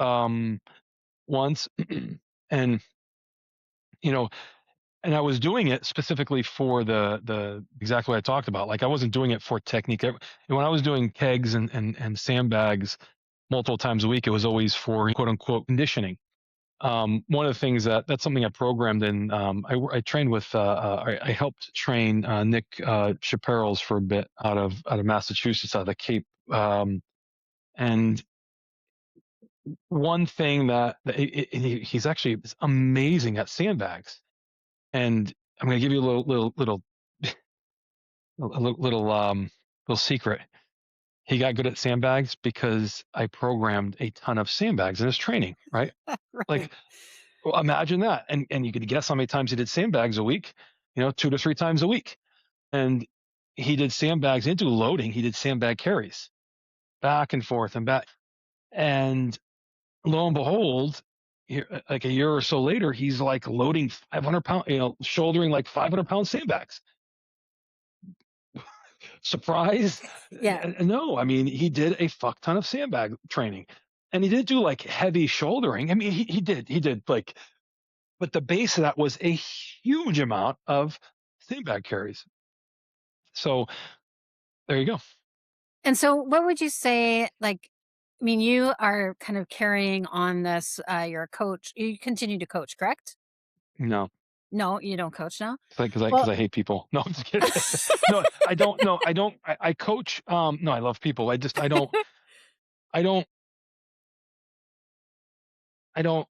once. And, you know, and I was doing it specifically for the exactly what I talked about. Like I wasn't doing it for technique. When I was doing kegs and sandbags multiple times a week, it was always for quote unquote conditioning. One of the things that's something I programmed in. I trained with. I helped train Nick Chaparrals for a bit out of Massachusetts, out of the Cape. And one thing he's actually amazing at sandbags. And I'm going to give you a little secret. He got good at sandbags because I programmed a ton of sandbags in his training, right? Right. Like, well, imagine that. And you could guess how many times he did sandbags a week, 2 to 3 times a week. And he did sandbags into loading. He did sandbag carries back and forth and back. And lo and behold, like a year or so later, he's like loading 500 pound, shouldering like 500-pound sandbags. Surprise? Yeah. No, I mean, he did a fuck ton of sandbag training, and he didn't do like heavy shouldering. I mean, he did like, but the base of that was a huge amount of sandbag carries. So there you go. And so what would you say, like, I mean, you are kind of carrying on this, you're a coach. You continue to coach, correct? No, No, you don't coach now? because Well, I hate people. No, I'm just kidding. No, I don't. No, I don't. I coach. No, I love people. I don't. I don't. I don't.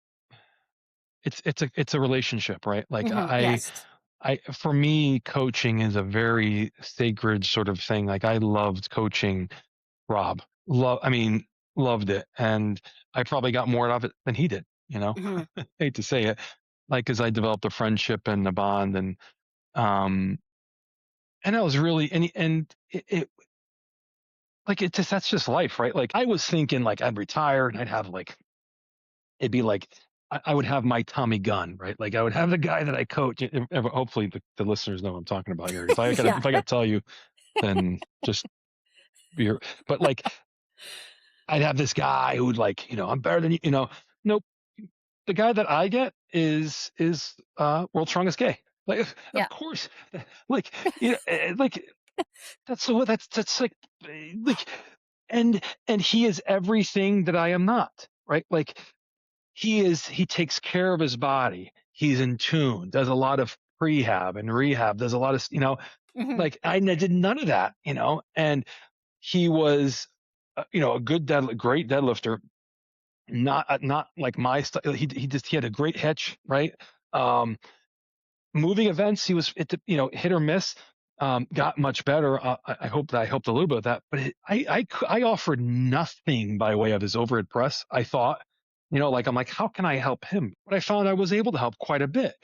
It's a relationship, right? Like mhm, yes. for me, coaching is a very sacred sort of thing. Like I loved coaching Rob. I mean, loved it. And I probably got more out of it than he did, Mhm. hate to say it, like, cause I developed a friendship and a bond um, and that was really, and it like, that's just life, right? Like I was thinking like I'd retire and I'd have like, it'd be like, I would have my Tommy gun, right? Like I would have the guy that I coach. Hopefully the listeners know what I'm talking about here. Yeah. If I gotta tell you, then just be, but like, I'd have this guy who'd like, I'm better than you, Nope. The guy that I get is world's strongest gay. Like, Yeah. of course, like, like that's like, and he is everything that I am not, right? Like he takes care of his body. He's in tune, does a lot of prehab and rehab, does a lot of, Mhm. like I did none of that, and he was, a great deadlifter, not like my style. He had a great hitch, right? Um, moving events, he was, hit or miss. Got much better. I hope that I helped a little bit with that, but I offered nothing by way of his overhead press. I thought, I'm like, how can I help him? But I found I was able to help quite a bit.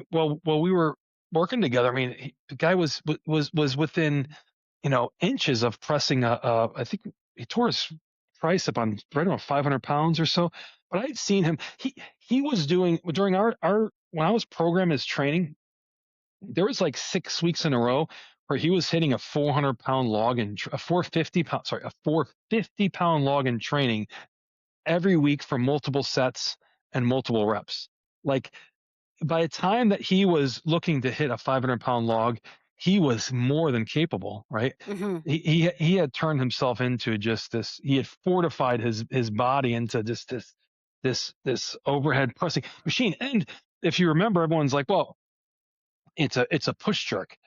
While we were working together, I mean, the guy was within, inches of pressing I think he tore his tricep on right around 500 pounds or so. But I'd seen him. He was doing during our when I was programming his training, there was like 6 weeks in a row where he was hitting a 400-pound log and a 450-pound log in training every week for multiple sets and multiple reps. Like by the time that he was looking to hit a 500-pound log, he was more than capable, right? Hmm. He had turned himself into just this. He had fortified his body into just this overhead pressing machine. And if you remember, everyone's like, well, it's a push jerk.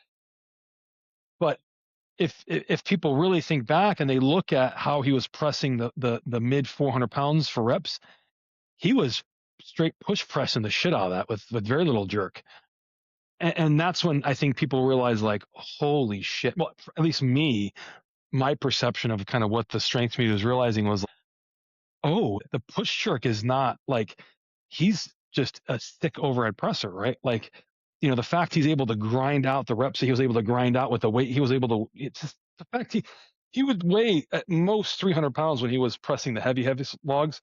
But if people really think back and they look at how he was pressing the mid 400 pounds for reps, he was straight push pressing the shit out of that with very little jerk. And that's when I think people realize, like, holy shit. Well, at least me, my perception of kind of what the strength meet was realizing was, oh, the push jerk is not like he's just a thick overhead presser, right? Like, the fact he's able to grind out the reps he was able to grind out with the weight he was able to, it's just the fact he would weigh at most 300 pounds when he was pressing the heavy logs.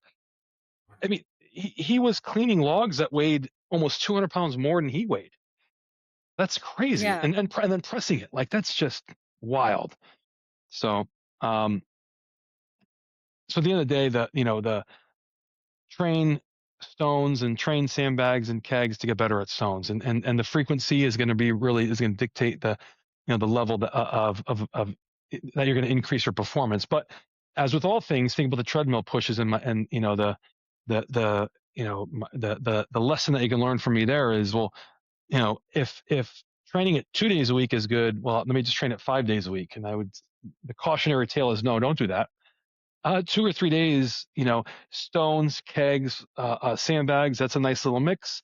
I mean, he was cleaning logs that weighed almost 200 pounds more than he weighed. That's crazy. Yeah. And then pressing it, like, that's just wild. So, um, so at the end of the day, the train stones and train sandbags and kegs to get better at stones, and the frequency is going to dictate the level of that you're going to increase your performance. But as with all things, think about the treadmill pushes and the lesson that you can learn from me there is, well, if training it 2 days a week is good, well, let me just train it 5 days a week. And the cautionary tale is, no, don't do that. 2 or 3 days, stones, kegs, sandbags, that's a nice little mix.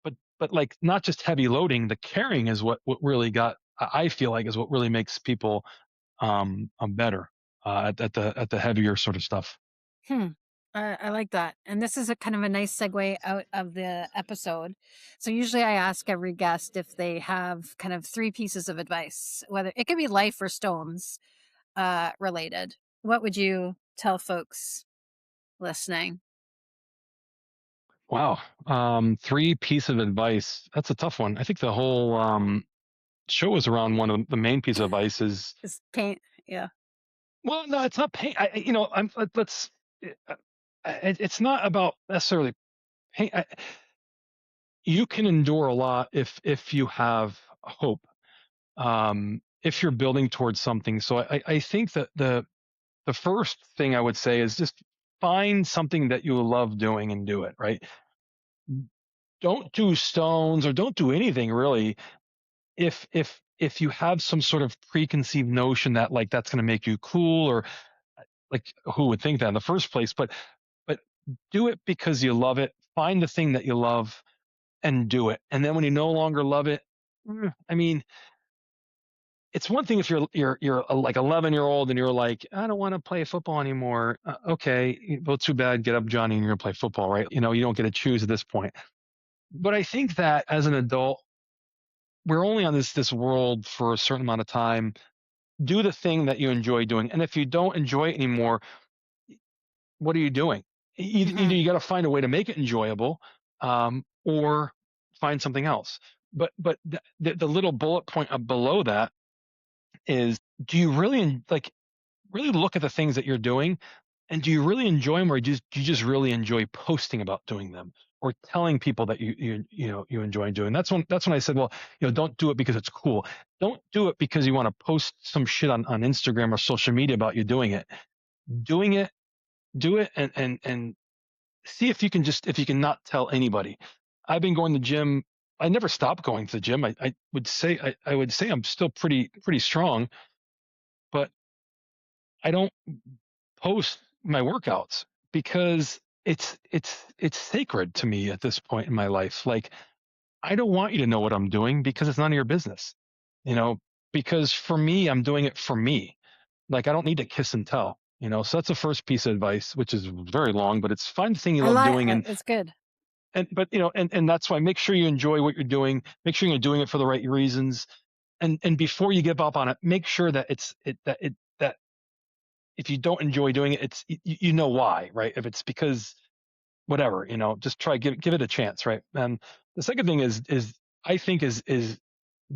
But like, not just heavy loading, the carrying is what really I feel like is what really makes people better at the heavier sort of stuff. Hmm. I like that. And this is a kind of a nice segue out of the episode. So usually I ask every guest if they have kind of 3 pieces of advice, whether it could be life or stones related. What would you tell folks listening? Wow. 3 piece of advice. That's a tough one. I think the whole show is around one of the main piece of advice is, Is paint. Yeah. well, no, it's not pain. Let's, it's not about necessarily pain. You can endure a lot if you have hope, if you're building towards something. So I think that the first thing I would say is just find something that you love doing and do it, right? Don't do stones or don't do anything really if you have some sort of preconceived notion that, like, that's going to make you cool, or like, who would think that in the first place? But do it because you love it. Find the thing that you love and do it. And then when you no longer love it, I mean, it's one thing if you're like 11-year-old and you're like, I don't want to play football anymore. Okay, well, too bad. Get up, Johnny, and you're gonna play football, right? You don't get to choose at this point. But I think that as an adult, we're only on this world for a certain amount of time. Do the thing that you enjoy doing, and if you don't enjoy it anymore, what are you doing? Either Hmm. you got to find a way to make it enjoyable, or find something else. But the little bullet point below that is, do you really look at the things that you're doing, and do you really enjoy them, or do you just really enjoy posting about doing them, or telling people that you enjoy doing? That's when I said, well, don't do it because it's cool. Don't do it because you want to post some shit on Instagram or social media about you doing it. Doing it, do it, and see if you can not tell anybody. I've been going to the gym. I never stopped going to the gym. I would say I would say I'm still pretty strong, but I don't post my workouts because it's sacred to me at this point in my life. Like, I don't want you to know what I'm doing because it's none of your business, you know, because for me, I'm doing it for me. Like, I don't need to kiss and tell, you know. So that's the first piece of advice, which is very long, but it's find the thing you I love like doing. it's good. But, you know, and that's why make sure you enjoy what you're doing, make sure you're doing it for the right reasons. And before you give up on it, make sure that that if you don't enjoy doing it, you know why, right? If it's because whatever, you know, just give it a chance, right? And the second thing is I think is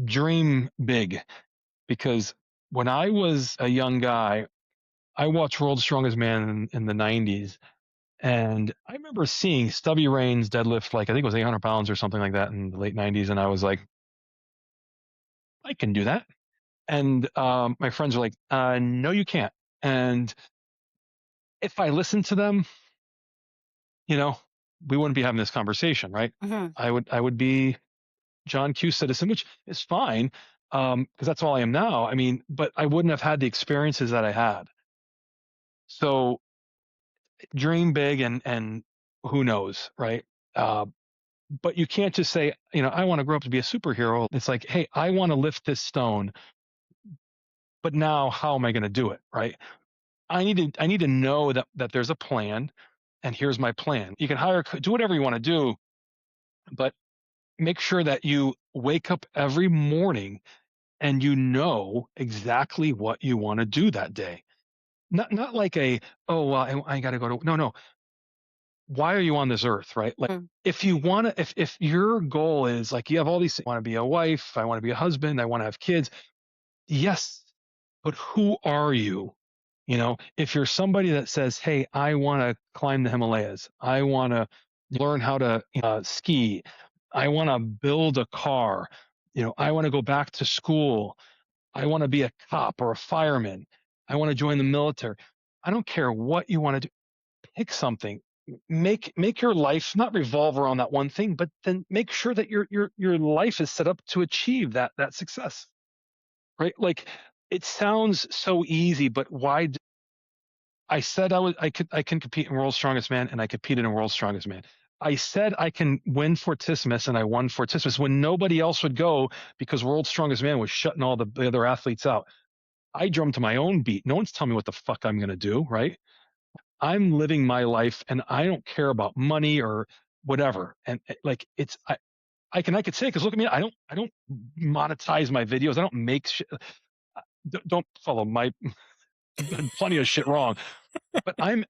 dream big, because when I was a young guy, I watched World's Strongest Man in the 90s. And I remember seeing Stubby Raines deadlift, like, I think it was 800 pounds or something like that in the late 90s. And I was like, I can do that. And my friends were like, no, you can't. And if I listened to them, you know, we wouldn't be having this conversation, right? Hmm. I would be John Q citizen, which is fine, because that's all I am now. I mean, but I wouldn't have had the experiences that I had. So dream big, and who knows, right? Uh, but you can't just say, you know, I want to grow up to be a superhero. It's like, hey, I want to lift this stone, but now how am I going to do it, right? I need to know that there's a plan, and here's my plan. You can do whatever you want to do, but make sure that you wake up every morning and you know exactly what you want to do that day. Not like oh well, I got to go to no. Why are you on this earth, right? Like, if you want to, if your goal is like, you have all these, I want to be a wife, I want to be a husband, I want to have kids. Yes, but who are you? You know, if you're somebody that says, hey, I want to climb the Himalayas, I want to learn how to ski, I want to build a car, you know, I want to go back to school, I want to be a cop or a fireman, I want to join the military. I don't care what you want to do. Pick something. Make your life not revolve around that one thing, but then make sure that your life is set up to achieve that success. Right? Like, it sounds so easy, but why? I said I can compete in World's Strongest Man, and I competed in World's Strongest Man. I said I can win Fortissimus, and I won Fortissimus when nobody else would go because World's Strongest Man was shutting all the other athletes out. I drummed to my own beat. No one's telling me what the fuck I'm going to do, right? I'm living my life, and I don't care about money or whatever. And like, I could say, because look at me, I don't monetize my videos. I don't make shit. Don't follow my done plenty of shit wrong, but I'm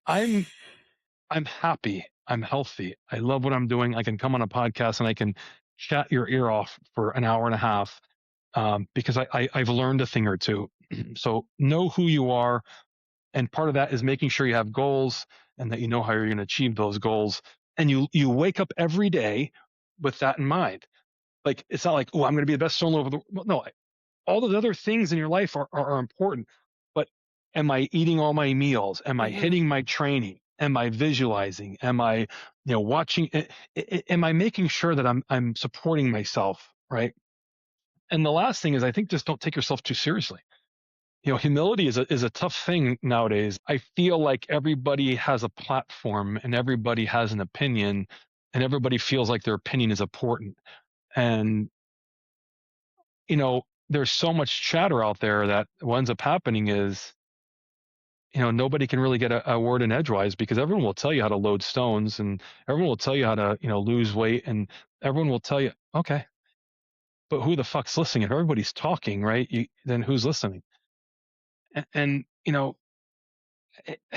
happy. I'm healthy. I love what I'm doing. I can come on a podcast and I can chat your ear off for an hour and a half, because I've learned a thing or two. So know who you are. And part of that is making sure you have goals and that you know how you're going to achieve those goals. And you wake up every day with that in mind. Like, it's not like, oh, I'm going to be the best solo over the world. No, all those other things in your life are important. But am I eating all my meals? Am I Hmm. hitting my training? Am I visualizing? Am I, watching? Am I making sure that I'm supporting myself, right? And the last thing is, I think, just don't take yourself too seriously. Humility is a tough thing nowadays. I feel like everybody has a platform and everybody has an opinion, and everybody feels like their opinion is important. And, there's so much chatter out there that what ends up happening is, nobody can really get a word in edgewise, because everyone will tell you how to load stones, and everyone will tell you how to, lose weight, and everyone will tell you, okay, but who the fuck's listening? If everybody's talking, right? Then who's listening? And I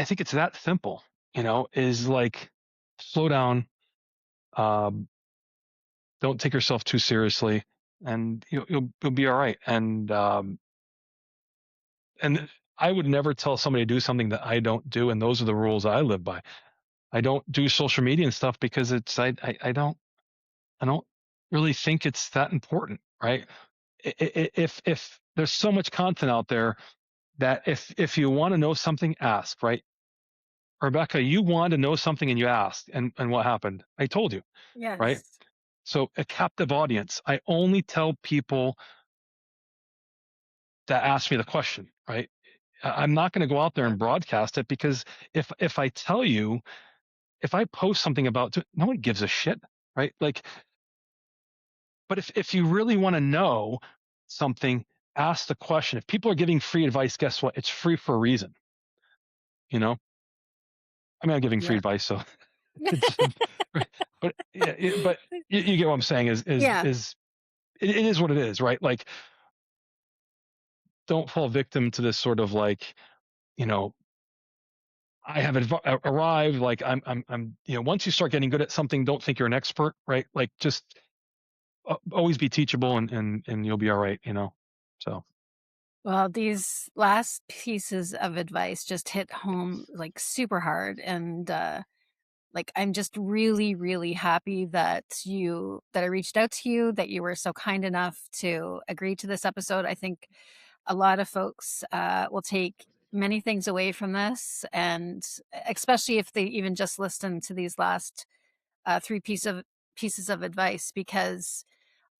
think it's that simple, is like, slow down, um, don't take yourself too seriously, and you'll be all right. And I would never tell somebody to do something that I don't do, and those are the rules I live by. I don't do social media and stuff because I don't really think it's that important, right? If there's so much content out there that if you want to know something, ask, right? Rebecca, you wanted to know something and you asked, and what happened? I told you, right? Yes. So, a captive audience. I only tell people that ask me the question, right? I'm not going to go out there and broadcast it, because if I tell you, if I post something about, no one gives a shit, right? Like, But if you really want to know something, ask the question. If people are giving free advice, guess what? It's free for a reason. You know, I mean, I'm giving free Yeah. advice, so it's, but but you get what I'm saying Yeah. it is what it is, right? Like, don't fall victim to this sort of like, you know, I have arrived. Like once you start getting good at something, don't think you're an expert, right? Like, just always be teachable, and you'll be all right, So, Well, these last pieces of advice just hit home like super hard. And like, I'm just really, really happy that I reached out to you, that you were so kind enough to agree to this episode. I think a lot of folks will take many things away from this, and especially if they even just listen to these last three pieces of advice, because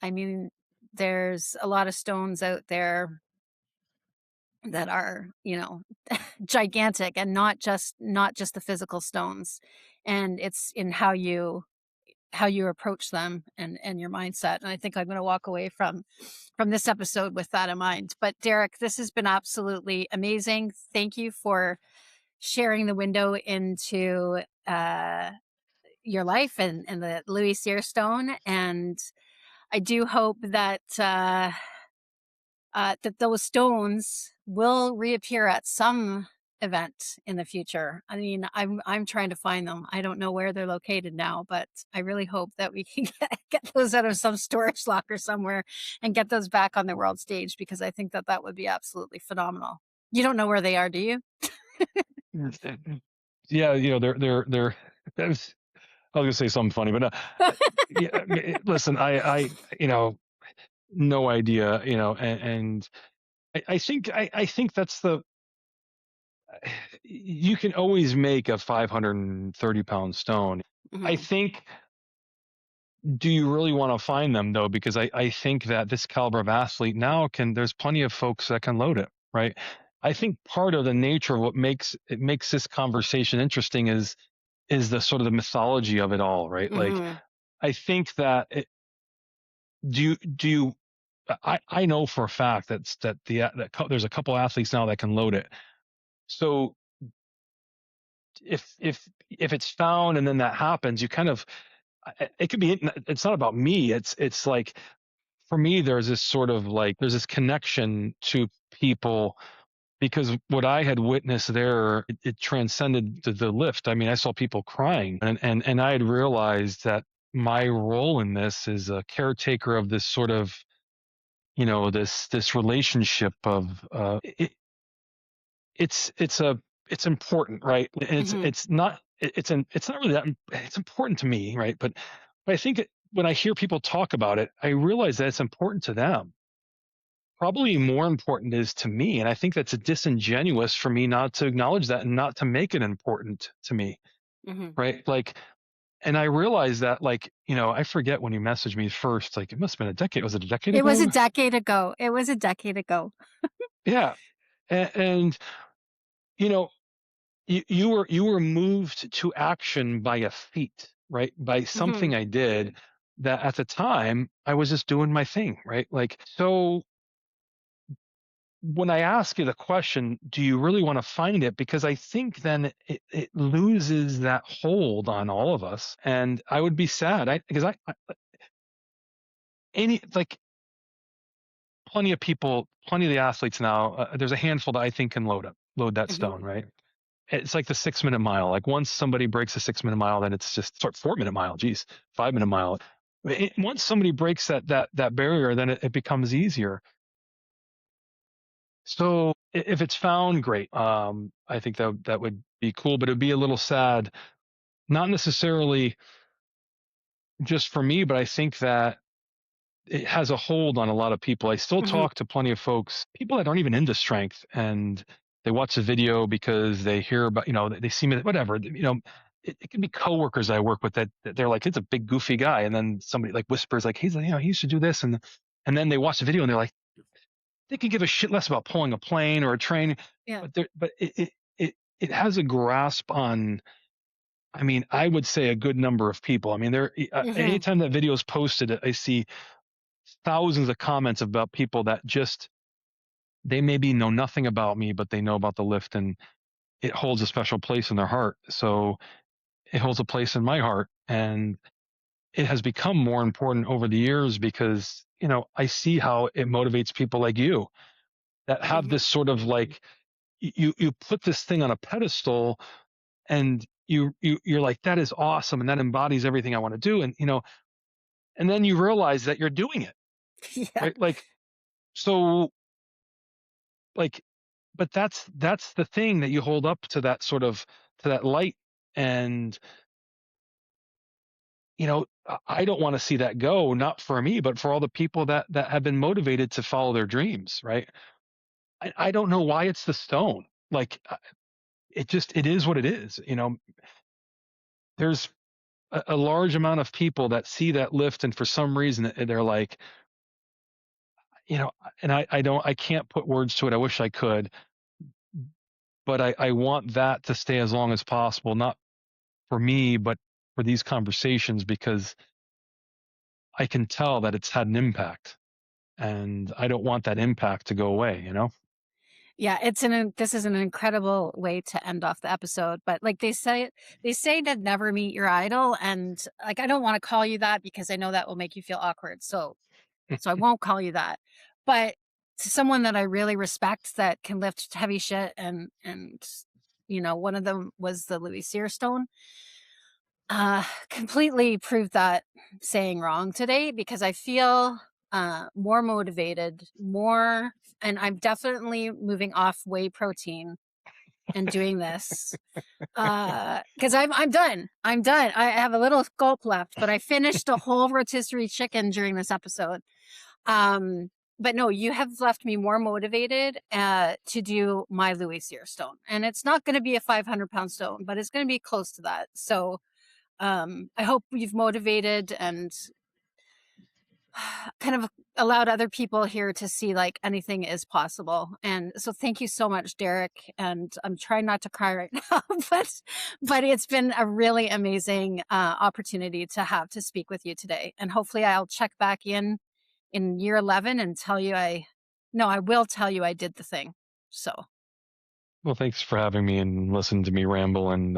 I mean, there's a lot of stones out there that are, gigantic, and not just the physical stones. And it's in how you approach them, and your mindset. And I think I'm going to walk away from this episode with that in mind. But Derek, this has been absolutely amazing. Thank you for sharing the window into your life, and the Louis Cyr Stone. And I do hope that those stones will reappear at some event in the future. I mean, I'm trying to find them. I don't know where they're located now, but I really hope that we can get those out of some storage locker somewhere and get those back on the world stage, because I think that would be absolutely phenomenal. You don't know where they are, do you? yeah, they're. I was gonna say something funny, but yeah. Listen, no idea, and I think that's you can always make a 530-pound stone. I Hmm. think, do you really want to find them though? Because I think that this caliber of athlete now there's plenty of folks that can load it, right? I think part of the nature of what makes this conversation interesting is the sort of the mythology of it all, right? Like, Hmm. I think that do you I know for a fact there's a couple athletes now that can load it. So if it's found and then that happens, you kind of, it could be, it's not about me. It's like, for me, there's this sort of like, there's this connection to people, because what I had witnessed there, it transcended the lift. I mean, I saw people crying, and I had realized that my role in this is a caretaker of this sort of, this relationship of, it's important, right? And Hmm. it's not really that, it's important to me, right? But I think when I hear people talk about it, I realize that it's important to them. Probably more important is to me, and I think that's disingenuous for me not to acknowledge that and not to make it important to me, Hmm. right? Like, and I realize that, like, I forget when you messaged me first. Like, it must have been a decade. Was it a decade It was a ago? decade ago. It was a decade ago. Yeah, and you know, you were moved to action by a feat, right? By Hmm. something I did that at the time I was just doing my thing, right? Like, so when I ask you the question, do you really want to find it? Because I think then it loses that hold on all of us. And I would be sad. Because any, like, plenty of people, plenty of the athletes now, there's a handful that I think can load that stone, Hmm. right? It's like the 6 minute mile. Like, once somebody breaks a 6 minute mile, then it's just, sorry, 4 minute mile. Geez, 5 minute mile. Once somebody breaks that barrier, then it becomes easier. So if it's found, great. I think that would be cool, but it'd be a little sad, not necessarily just for me, but I think that it has a hold on a lot of people. I still Hmm. talk to plenty of folks, people that aren't even into strength, and they watch the video because they hear about, they see me, whatever, it can be coworkers I work with that they're like, it's a big goofy guy. And then somebody like whispers like, he's, he used to do this. And then they watch the video and they're like, they could give a shit less about pulling a plane or a train, Yeah. but it has a grasp on, I mean, I would say a good number of people. I mean, Hmm. anytime that video is posted, I see thousands of comments about people that just, they maybe know nothing about me, but they know about the lift, and it holds a special place in their heart. So it holds a place in my heart, and it has become more important over the years because, I see how it motivates people like you that have Mhm. this sort of like, you put this thing on a pedestal, and you're like, that is awesome, and that embodies everything I want to do. And and then you realize that you're doing it, Yeah. right? Like, so, like, but that's the thing that you hold up to that sort of, to that light. And I don't want to see that go, not for me, but for all the people that have been motivated to follow their dreams, right? I don't know why it's the stone. Like, it is what it is. There's a large amount of people that see that lift, and for some reason they're like, you know, and I can't put words to it. I wish I could, but I want that to stay as long as possible, not for me, but for these conversations, because I can tell that it's had an impact, and I don't want that impact to go away. Yeah, this is an incredible way to end off the episode, but like they say to never meet your idol, and like I don't want to call you that because I know that will make you feel awkward. So I won't call you that. But to someone that I really respect that can lift heavy shit, and one of them was the Louis Cyr Stone. Completely proved that saying wrong today because I feel more motivated, more, and I'm definitely moving off whey protein and doing this because I'm done. I'm done. I have a little gulp left, but I finished a whole rotisserie chicken during this episode. Um, but no, you have left me more motivated to do my Louis Cyr Stone, and it's not going to be a 500-pound stone, but it's going to be close to that. So I hope you've motivated and kind of allowed other people here to see like anything is possible. And so thank you so much, Derek. And I'm trying not to cry right now, but it's been a really amazing opportunity to have to speak with you today. And hopefully I'll check back in year 11 and tell you I will tell you I did the thing. So Well, thanks for having me and listening to me ramble, and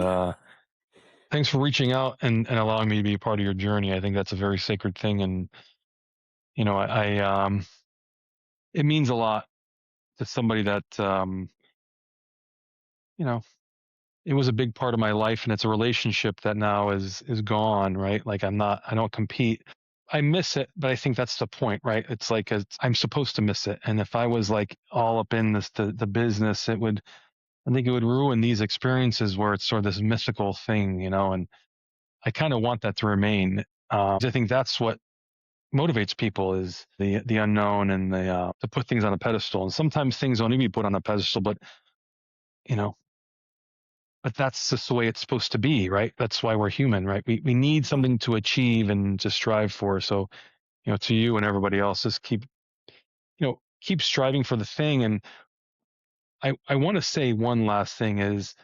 thanks for reaching out and allowing me to be a part of your journey. I think that's a very sacred thing, and it means a lot to somebody that you know it was a big part of my life, and it's a relationship that now is gone, right? Like, I don't compete. I miss it, but I think that's the point, right? It's like, I'm supposed to miss it, and if I was like all up in the business, I think it would ruin these experiences where it's sort of this mythical thing, and I kind of want that to remain. I think that's what motivates people, is the unknown, and the to put things on a pedestal. And sometimes things don't need to be put on a pedestal, you know, but that's just the way it's supposed to be, right? That's why we're human, right? We need something to achieve and to strive for. So, to you and everybody else, just keep striving for the thing. And I want to say one last thing is,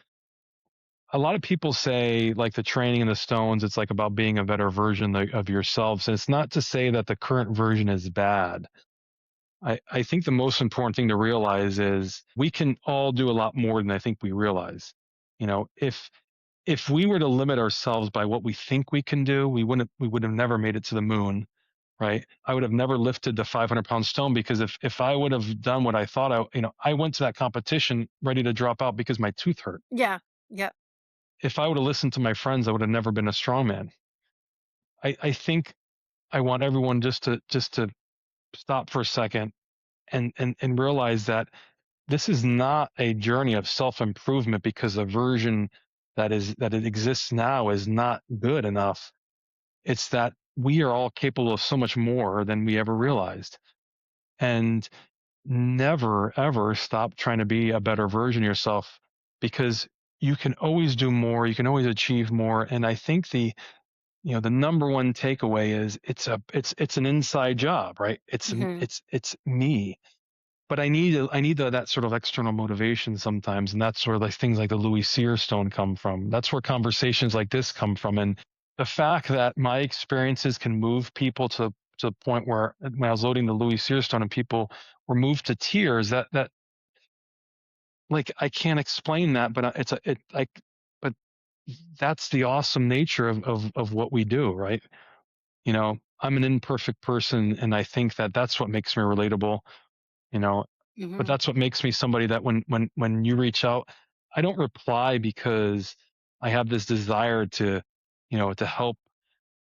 a lot of people say, like, the training in the stones, it's like about being a better version of yourselves. And it's not to say that the current version is bad. I think the most important thing to realize is we can all do a lot more than I think we realize. If we were to limit ourselves by what we think we can do, we would have never made it to the moon, right? I would have never lifted the 500-pound stone, because if I would have done what I thought I went to that competition ready to drop out because my tooth hurt. yeah, yeah. If I would have listened to my friends, I would have never been a strongman. I think I want everyone just to stop for a second and realize that this is not a journey of self-improvement because the version that it exists now is not good enough. It's that we are all capable of so much more than we ever realized. And never ever stop trying to be a better version of yourself, because you can always do more, you can always achieve more. And I think the number one takeaway is, it's an inside job, right? Hmm. It's me. But I need that sort of external motivation sometimes, and that's where like things like the Louis Cyr Stone come from. That's where conversations like this come from, and the fact that my experiences can move people to to the point where when I was loading the Louis Cyr Stone and people were moved to tears, that like, I can't explain that, but but that's the awesome nature of what we do, right? You know, I'm an imperfect person, and I think that that's what makes me relatable, you know, but Hmm. that's what makes me somebody that when you reach out, I don't reply because I have this desire to, to help.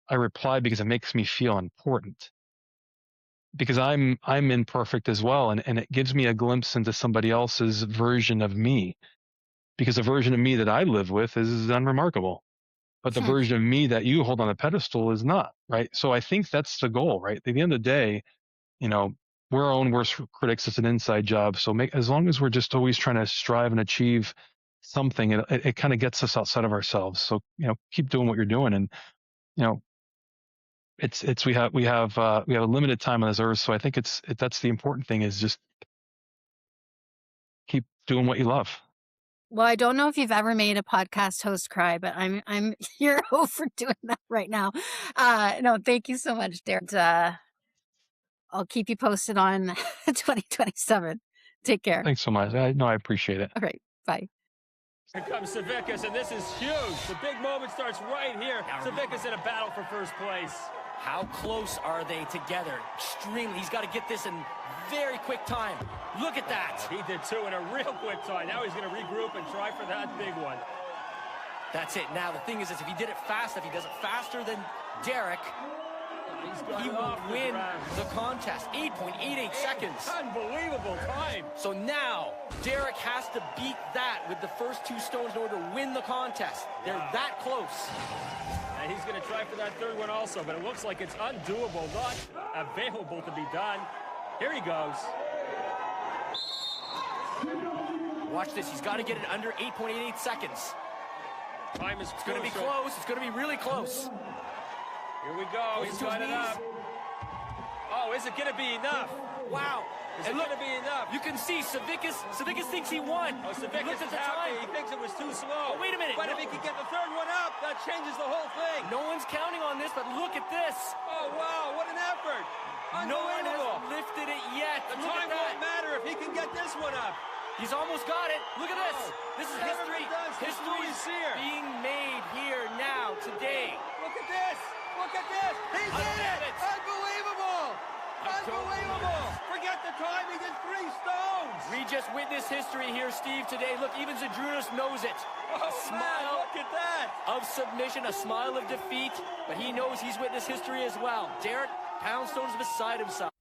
I reply because it makes me feel important, because I'm imperfect as well, and it gives me a glimpse into somebody else's version of me, because the version of me that I live with is unremarkable, but the version of me that you hold on a pedestal is not, right? So I think that's the goal, right? At the end of the day, you know, we're our own worst critics. It's an inside job. So as long as we're just always trying to strive and achieve something, it kind of gets us outside of ourselves. So, keep doing what you're doing. And, you know, we have a limited time on this earth. So I think that's the important thing, is just keep doing what you love. Well, I don't know if you've ever made a podcast host cry, but I'm your for doing that right now. No, thank you so much, Derek. I'll keep you posted on 2027. Take care. Thanks so much. I appreciate it. All right. Bye. Here comes Savickas, and this is huge. The big moment starts right here. Savickas in a battle for first place. How close are they together? Extremely. He's got to get this in very quick time. Look at that. He did too in a real quick time. Now he's going to regroup and try for that big one. That's it. Now the thing is if he did it fast, if he does it faster than Derek, he will win the contest. 8.88 seconds. Unbelievable time. So now Derek has to beat that with the first two stones in order to win the contest. They're that close. And he's going to try for that third one also, but it looks like it's undoable, not available to be done. Here he goes. Watch this. He's got to get it under 8.88 seconds. Time is It's going to be close. It's going to be really close. Here we go. He's got it up. Oh, is it going to be enough? Wow. Is it going to be enough? You can see Savickas thinks he won. Oh, Savickas is happy. He thinks it was too slow. Oh, wait a minute. But if he can get the third one up, that changes the whole thing. No one's counting on this, but look at this. Oh, wow. What an effort. No one Unbelievable. has lifted it yet. The Look time at won't that. matter if he can get this one up. He's almost got it. Look at this. This is Never history. been done since History Louis is Cyr. being made here now, today. Look at this. Look at this. He did it. Unbelievable. Unbelievable. Forget the time. He did 3 stones. We just witnessed history here, Steve, today. Look, even Zadrunas knows it. Oh, A smile man, look at that. of submission, a smile of defeat, but he knows he's witnessed history as well. Derek Poundstone's beside himself.